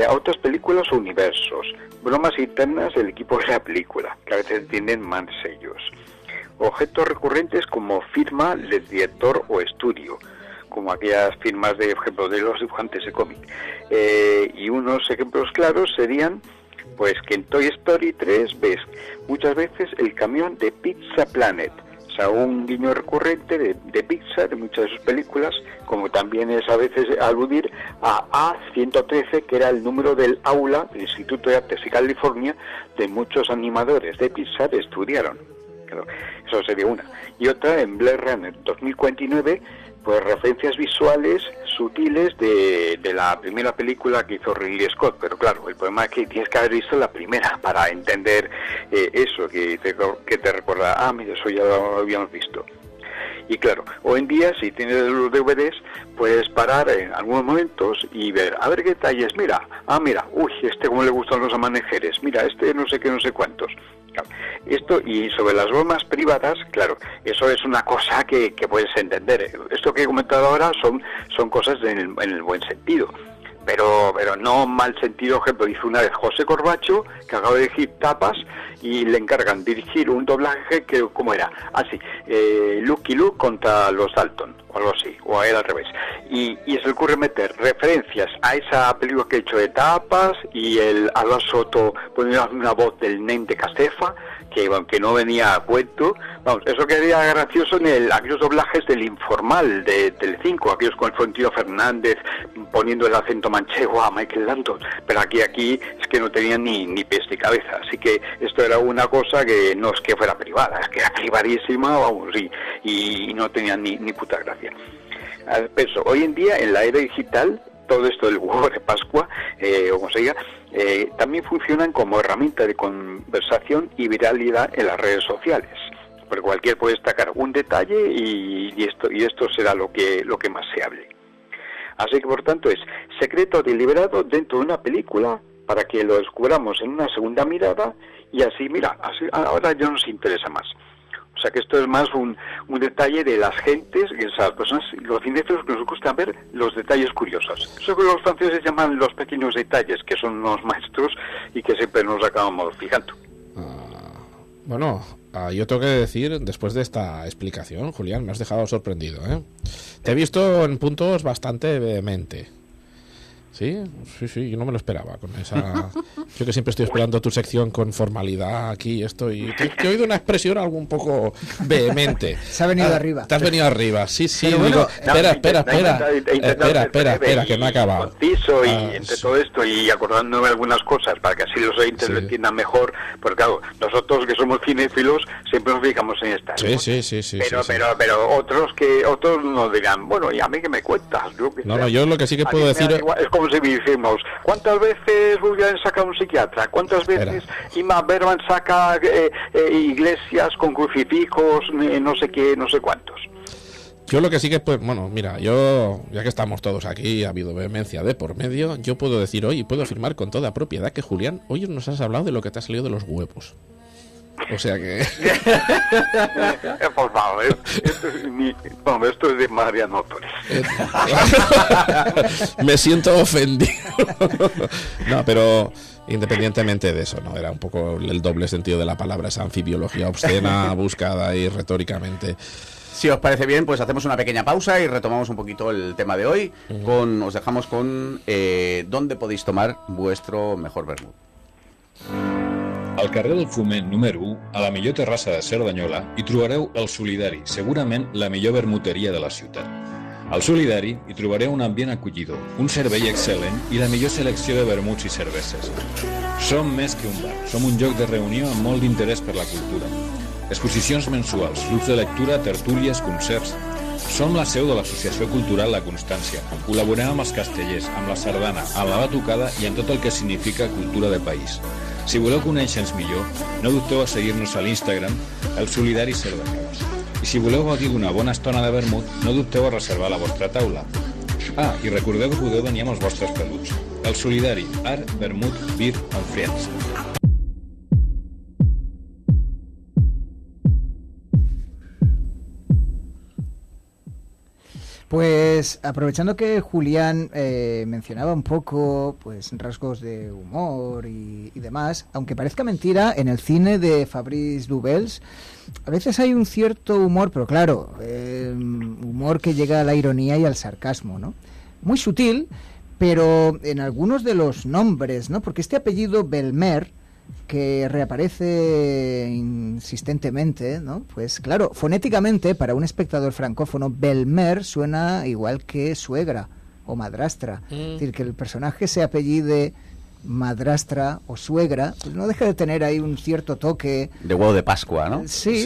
a otras películas o universos, bromas internas del equipo de la película, que a veces tienen más sellos, objetos recurrentes como firma del director o estudio, como aquellas firmas de ejemplo de los dibujantes de cómic, y unos ejemplos claros serían pues que en Toy Story 3 ves muchas veces el camión de Pizza Planet, o sea, un guiño recurrente de Pixar en muchas de sus películas, como también es a veces aludir a A113, que era el número del aula del Instituto de Artes de California, de muchos animadores de Pixar estudiaron. Claro, eso sería una. Y otra, en Blade Runner 2049, pues referencias visuales sutiles de la primera película que hizo Ridley Scott, pero claro, el problema es que tienes que haber visto la primera para entender eso, que te recuerda, mira, eso ya lo habíamos visto. Y claro, hoy en día, si tienes los DVDs, puedes parar en algunos momentos y ver, a ver qué detalles, mira, uy, cómo le gustan los amaneceres, mira, no sé qué, no sé cuántos. Claro, esto, y sobre las bromas privadas, claro, eso es una cosa que puedes entender. Esto que he comentado ahora son cosas en el buen sentido. Pero no mal sentido. Ejemplo, dice una vez José Corbacho, que acaba de dirigir Tapas, y le encargan dirigir un doblaje que, ¿cómo era? Lucky Luke contra los Dalton, o algo así, o era al revés. Y se le ocurre meter referencias a esa película que he hecho de Tapas, y el Alba Soto poniendo una voz del Nen de Castefa, que no venía a cuento. Vamos, eso quedaría gracioso en aquellos doblajes del Informal de Telecinco, aquellos con Florentino Fernández poniendo el acento manchego a Michael Landon, pero aquí es que no tenían ni pies ni cabeza, así que esto era una cosa que no es que fuera privada, es que era privadísima, vamos, y no tenían ni puta gracia. Pienso, hoy en día, en la era digital, todo esto del huevo de Pascua, o como se diga, también funcionan como herramienta de conversación y viralidad en las redes sociales, porque cualquiera puede destacar un detalle y esto será lo que más se hable. Así que por tanto es secreto deliberado dentro de una película para que lo descubramos en una segunda mirada y así, ahora ya nos interesa más. O sea que esto es más un detalle de las gentes, esas personas, los cinéfilos que nos gusta ver los detalles curiosos. Eso que los franceses llaman los pequeños detalles, que son unos maestros y que siempre nos acabamos fijando. Bueno, yo tengo que decir, después de esta explicación, Julián, me has dejado sorprendido, ¿eh? Te he visto en puntos bastante vehemente. ¿Sí? Sí, yo no me lo esperaba con esa... Yo que siempre estoy esperando tu sección con formalidad aquí, estoy... Te he oído una expresión algo un poco vehemente. Se ha venido arriba. Te has venido arriba, sí. Pero bueno, Espera, que me ha acabado. Conciso y entre todo esto y acordándome algunas cosas para que así los oyentes lo entiendan mejor, porque claro, nosotros que somos cinéfilos siempre nos fijamos en estas. Sí. Pero otros nos dirán, bueno, ¿y a mí qué me cuentas? Yo lo que sí que puedo decir... Es como si decimos, ¿cuántas veces Julián saca un psiquiatra? ¿Cuántas veces Ima Berman saca iglesias con crucifijos, no sé qué, no sé cuántos? Yo lo que sí que, yo, ya que estamos todos aquí, ha habido vehemencia de por medio, yo puedo decir hoy y puedo afirmar con toda propiedad que, Julián, hoy nos has hablado de lo que te ha salido de los huevos. O sea que... Por favor, esto es de Mariano Torres. Me siento ofendido. No, pero independientemente de eso, ¿no? Era un poco el doble sentido de la palabra, esa anfibiología obscena buscada ahí retóricamente. Si os parece bien, pues hacemos una pequeña pausa y retomamos un poquito el tema de hoy. Os dejamos con ¿dónde podéis tomar vuestro mejor vermut? Al carrer del Foment número 1, a la millor terrassa de Cerdanyola, hi trobareu el Solidari, segurament la millor vermuteria de la ciutat. Al Solidari hi trobareu un ambient acollidor, un servei excel·lent i la millor selecció de vermuts i cerveses. Som més que un bar, som un lloc de reunió amb molt d'interès per la cultura. Exposicions mensuals, grups de lectura, tertúlies, concerts... Som la seu de l'Associació Cultural La Constància. Col·laborem amb els castellers, amb la sardana, amb la batucada i amb tot el que significa cultura de país. Si voleu conèixer-nos millor, no dubteu a seguir-nos a l'Instagram, el Solidari Cerdanyola. I si voleu gaudir d'una bona estona de vermut, no dubteu a reservar la vostra taula. I recordeu que podeu venir amb els vostres peluts. El Solidari, art, vermut, beer and friends. Pues aprovechando que Julián mencionaba un poco pues rasgos de humor y demás, aunque parezca mentira, en el cine de Fabrice Dubels a veces hay un cierto humor, pero claro, humor que llega a la ironía y al sarcasmo, ¿no? Muy sutil, pero en algunos de los nombres, ¿no? Porque este apellido Belmer, que reaparece insistentemente, ¿no? Pues claro, fonéticamente para un espectador francófono, Belmer suena igual que suegra o madrastra. Es decir, que el personaje se apellide madrastra o suegra, pues no deja de tener ahí un cierto toque de huevo de Pascua, ¿no? Sí.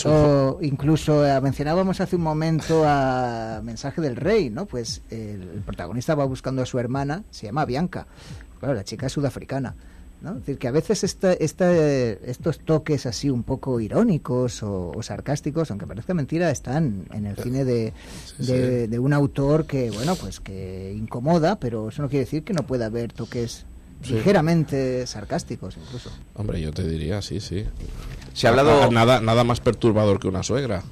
O incluso mencionábamos hace un momento a Mensaje del Rey, ¿no? Pues el protagonista va buscando a su hermana, se llama Bianca. Claro, la chica es sudafricana, ¿no? Es decir, que a veces estos toques así un poco irónicos o sarcásticos, aunque parezca mentira, están en el cine de un autor que, bueno, pues que incomoda, pero eso no quiere decir que no pueda haber toques ligeramente sarcásticos incluso. Hombre, yo te diría, sí. Se ha hablado... Nada más perturbador que una suegra.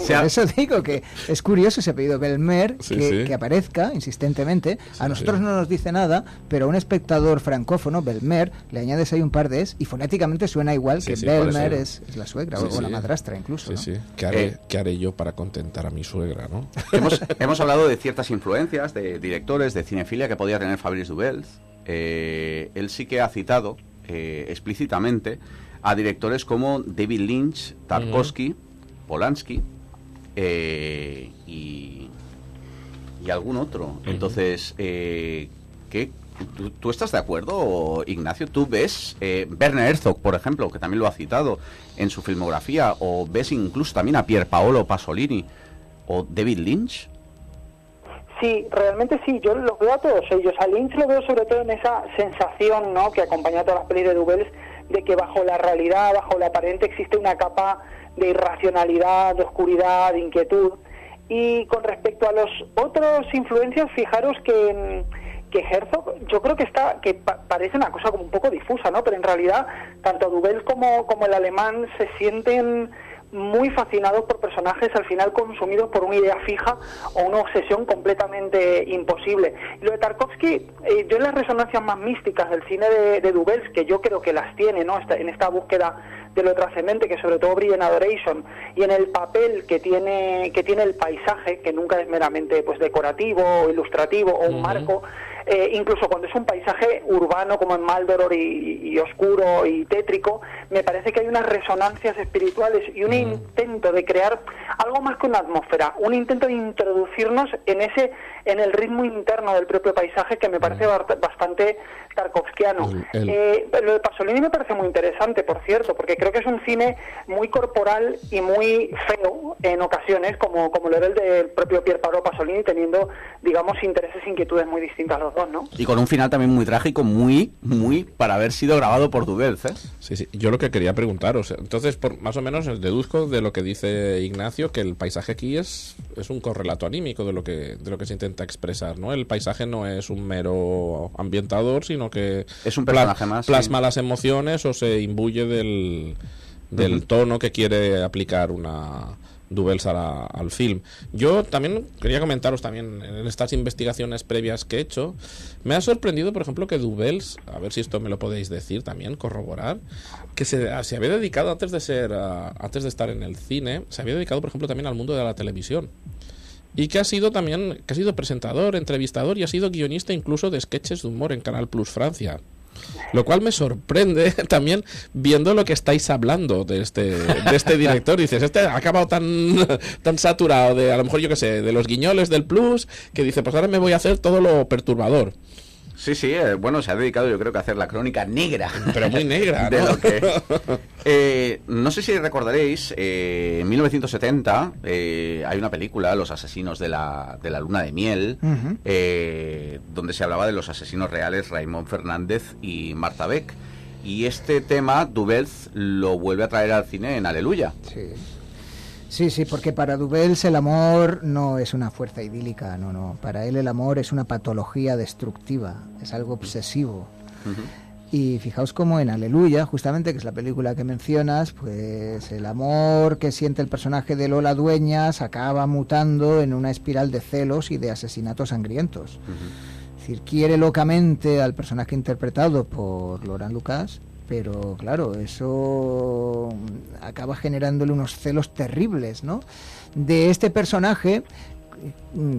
Por eso digo que es curioso ese apellido Belmer, que aparezca insistentemente. A nosotros no nos dice nada, pero a un espectador francófono, Belmer, le añades ahí un par de es y fonéticamente suena igual que Belmer es la suegra o la madrastra incluso. Sí, ¿no? ¿Qué haré yo para contentar a mi suegra, no? Hemos hablado de ciertas influencias de directores de cinefilia que podía tener Fabrice Dubels. Él sí que ha citado explícitamente a directores como David Lynch, Tarkovsky, Polanski y algún otro. Entonces, ¿tú estás de acuerdo, Ignacio? ¿Tú ves Werner Herzog, por ejemplo, que también lo ha citado en su filmografía, o ves incluso también a Pier Paolo Pasolini o David Lynch? Sí, realmente sí, yo los veo a todos ellos. A Lynch lo veo sobre todo en esa sensación, ¿no?, que acompaña a todas las pelis de Dubels, de que bajo la realidad, bajo la aparente, existe una capa de irracionalidad, de oscuridad, de inquietud. Y con respecto a los otros influencias, fijaros que Herzog, yo creo que parece una cosa como un poco difusa, ¿no? Pero en realidad, tanto Dubels como el alemán se sienten muy fascinados por personajes al final consumidos por una idea fija o una obsesión completamente imposible. Y lo de Tarkovsky, yo en las resonancias más místicas del cine de Dubels, que yo creo que las tiene, ¿no?, en esta búsqueda de lo trascendente, que sobre todo brilla en Adoration, y en el papel que tiene el paisaje, que nunca es meramente pues decorativo o ilustrativo o un marco, incluso cuando es un paisaje urbano como en Maldoror y oscuro y tétrico, me parece que hay unas resonancias espirituales y un intento de crear algo más que una atmósfera, un intento de introducirnos en el ritmo interno del propio paisaje, que me parece bastante tarkovskiano. Lo de Pasolini me parece muy interesante, por cierto, porque creo que es un cine muy corporal y muy feo en ocasiones, como lo era el del propio Pier Paolo Pasolini, teniendo, digamos, intereses e inquietudes muy distintas los dos, ¿no? Y con un final también muy trágico, muy para haber sido grabado por Dubels, ¿eh? Sí. Yo lo que quería preguntaros, entonces, más o menos deduzco de lo que dice Ignacio, que el paisaje aquí es un correlato anímico de lo que se intenta expresar, ¿no? El paisaje no es un mero ambientador, sino que es un personaje más, plasma las emociones o se imbuye del tono que quiere aplicar una Dubels al film. Yo también quería comentaros también en estas investigaciones previas que he hecho, me ha sorprendido, por ejemplo, que Dubels, a ver si esto me lo podéis decir también, corroborar, que se había dedicado antes de estar en el cine, se había dedicado, por ejemplo, también al mundo de la televisión. Y que ha sido presentador, entrevistador y ha sido guionista incluso de sketches de humor en Canal Plus Francia. Lo cual me sorprende también viendo lo que estáis hablando de este director. Dices, ha acabado tan saturado de, a lo mejor, yo qué sé, de los guiñoles del Plus, que dice, pues ahora me voy a hacer todo lo perturbador. Sí, bueno, se ha dedicado, yo creo, que a hacer la crónica negra. Pero muy negra, ¿no? De lo que... no sé si recordaréis, en 1970 hay una película, Los asesinos de la luna de miel, donde se hablaba de los asesinos reales Raymond Fernández y Marta Beck. Y este tema, Dubels lo vuelve a traer al cine en Aleluya. Sí, porque para Dubels el amor no es una fuerza idílica, no. Para él el amor es una patología destructiva, es algo obsesivo. Y fijaos cómo en Aleluya, justamente, que es la película que mencionas, pues el amor que siente el personaje de Lola Dueñas acaba mutando en una espiral de celos y de asesinatos sangrientos. Es decir, quiere locamente al personaje interpretado por Laurent Lucas, pero claro, eso acaba generándole unos celos terribles, ¿no?, de este personaje,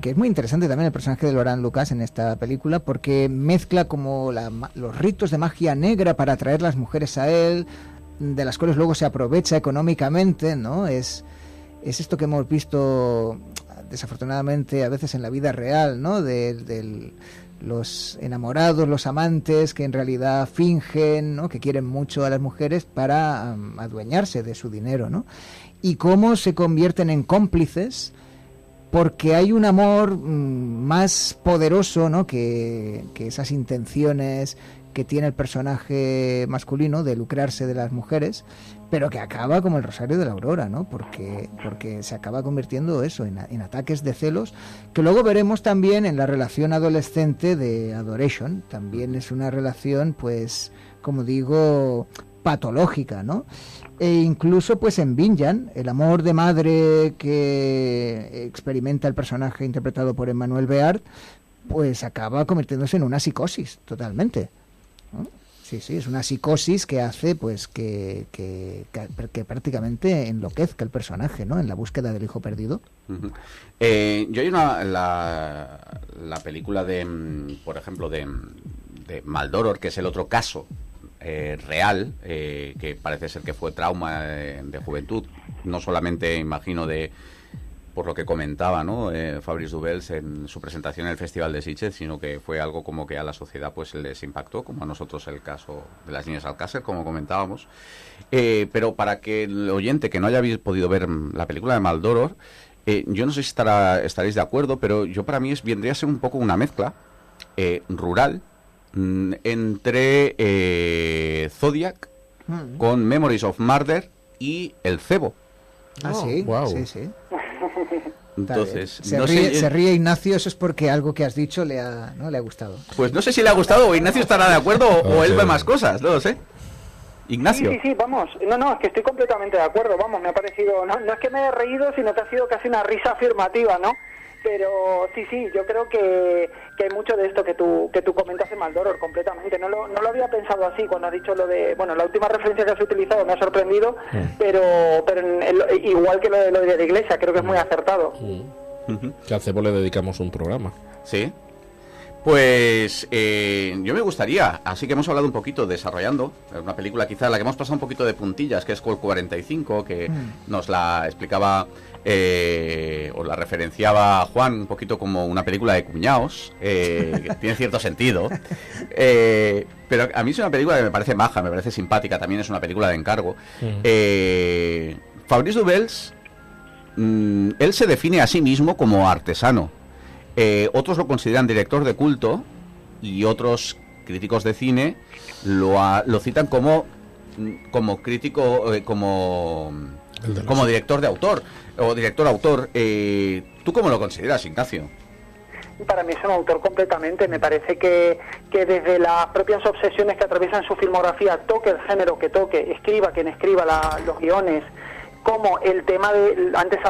que es muy interesante también el personaje de Laurent Lucas en esta película, porque mezcla como los ritos de magia negra para atraer las mujeres a él, de las cuales luego se aprovecha económicamente, ¿no? Es esto que hemos visto desafortunadamente a veces en la vida real, ¿no?, del los enamorados, los amantes que en realidad fingen, ¿no?, que quieren mucho a las mujeres para adueñarse de su dinero, ¿no? Y cómo se convierten en cómplices porque hay un amor más poderoso, ¿no?, que esas intenciones que tiene el personaje masculino de lucrarse de las mujeres, pero que acaba como el Rosario de la Aurora, ¿no? Porque se acaba convirtiendo eso en ataques de celos, que luego veremos también en la relación adolescente de Adoration. También es una relación, pues, como digo, patológica, ¿no? E incluso pues en Vinjan, el amor de madre que experimenta el personaje interpretado por Emmanuel Beard, pues acaba convirtiéndose en una psicosis totalmente, ¿no? Sí, es una psicosis que hace pues que prácticamente enloquezca el personaje, ¿no?, en la búsqueda del hijo perdido. Uh-huh. Yo hay la película de, por ejemplo, de Maldoror, que es el otro caso real, que parece ser que fue trauma de juventud, no solamente, imagino, por lo que comentaba, ¿no?, Fabrice Dubels en su presentación en el Festival de Sitges, sino que fue algo como que a la sociedad pues les impactó, como a nosotros el caso de las niñas Alcácer, como comentábamos. Pero para que el oyente que no haya podido ver la película de Maldoror, yo no sé si estaréis de acuerdo, pero yo para mí vendría a ser un poco una mezcla rural entre Zodiac con Memories of Murder y El Cebo. Ah, sí, wow. Sí. Entonces, se ríe Ignacio, eso es porque algo que has dicho le ha gustado. Pues no sé si le ha gustado o Ignacio estará de acuerdo o él ve más cosas, no lo sé. Ignacio. Sí, vamos. No, es que estoy completamente de acuerdo, vamos, me ha parecido, no es que me haya reído, sino que ha sido casi una risa afirmativa, ¿no? Pero sí, yo creo que hay mucho de esto que tú comentas en Maldoror, completamente. No lo había pensado así cuando has dicho lo de... Bueno, la última referencia que has utilizado me ha sorprendido, pero igual que lo de la iglesia, creo que es muy acertado. Que al Cebo le dedicamos un programa. Sí. Pues yo me gustaría, así que hemos hablado un poquito desarrollando una película quizá la que hemos pasado un poquito de puntillas, que es Col 45, que nos la explicaba o la referenciaba Juan un poquito como una película de cuñaos, que tiene cierto sentido, pero a mí es una película que me parece maja, me parece simpática, también es una película de encargo. Fabrice Dubels, él se define a sí mismo como artesano. Otros lo consideran director de culto y otros críticos de cine lo citan como crítico, como director de autor o director-autor. ¿Tú cómo lo consideras, Ignacio? Para mí es un autor completamente. Me parece que desde las propias obsesiones que atraviesan su filmografía, toque el género que toque, escriba quien escriba los guiones, como el tema de, antes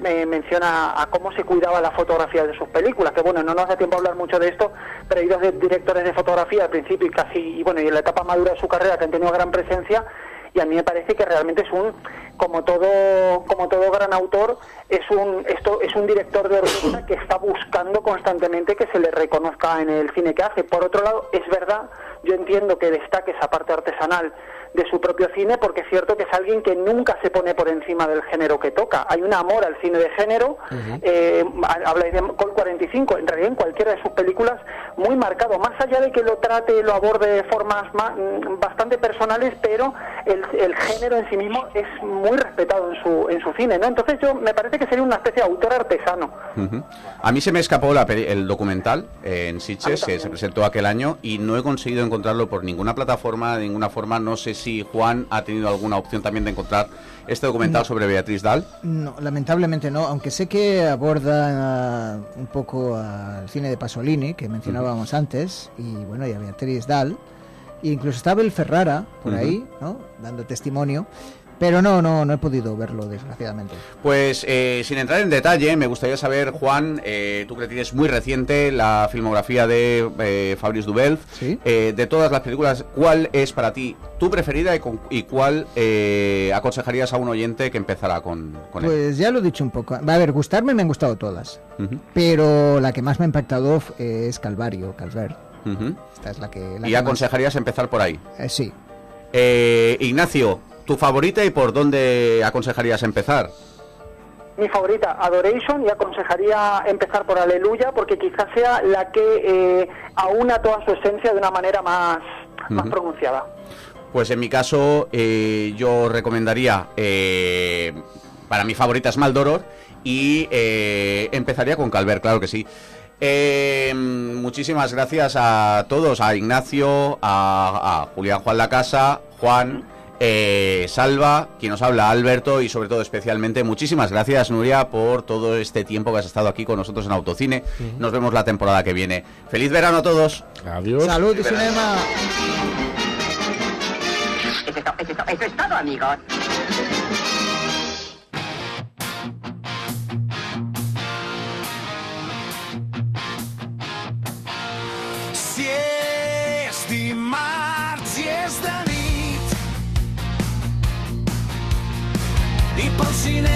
me menciona a cómo se cuidaba la fotografía de sus películas, que bueno, no nos da tiempo a hablar mucho de esto, pero hay dos directores de fotografía al principio y en la etapa madura de su carrera que han tenido gran presencia, y a mí me parece que realmente es como todo gran autor, es un director de orquesta que está buscando constantemente que se le reconozca en el cine que hace. Por otro lado, es verdad, yo entiendo que destaque esa parte artesanal de su propio cine, porque es cierto que es alguien que nunca se pone por encima del género que toca. Hay un amor al cine de género, habláis de Col 45, en realidad en cualquiera de sus películas, muy marcado, más allá de que lo trate, lo aborde de formas bastante personales, pero el género en sí mismo es muy respetado en su cine, ¿no? Entonces me parece que sería una especie de autor artesano. A mí se me escapó el documental en Sitges, que se presentó aquel año, y no he conseguido encontrarlo por ninguna plataforma, de ninguna forma. No sé si Juan ha tenido alguna opción también de encontrar este documental sobre Beatriz Dahl. No, lamentablemente no, aunque sé que aborda un poco al cine de Pasolini, que mencionábamos antes, y bueno, y a Beatriz Dahl, e incluso está Abel Ferrara por ahí, ¿no?, dando testimonio. Pero no he podido verlo, desgraciadamente. Pues sin entrar en detalle, me gustaría saber, Juan, tú que tienes muy reciente la filmografía de Fabrice Dubels, ¿sí?, de todas las películas, ¿cuál es para ti tu preferida y cuál aconsejarías a un oyente que empezara con él? Pues ya lo he dicho un poco. A ver, gustarme me han gustado todas, pero la que más me ha impactado es Calvert. Esta es la que aconsejarías empezar por ahí. Sí. Ignacio, ¿tu favorita y por dónde aconsejarías empezar? mi favorita, Adoration, y aconsejaría empezar por Aleluya, porque quizás sea la que aúna toda su esencia de una manera más pronunciada. Pues en mi caso, yo recomendaría, para mi favorita es Maldoror, y empezaría con Calver, claro que sí. Muchísimas gracias a todos, a Ignacio, a Julián Juan Lacasa, Juan, Salva, quien nos habla, Alberto, y sobre todo especialmente muchísimas gracias, Nuria, por todo este tiempo que has estado aquí con nosotros en Autocine. Nos vemos la temporada que viene. ¡Feliz verano a todos! Adiós. ¡Salud y cinema! Eso es todo, amigos. Si és dimarts i és de nit i pel cinema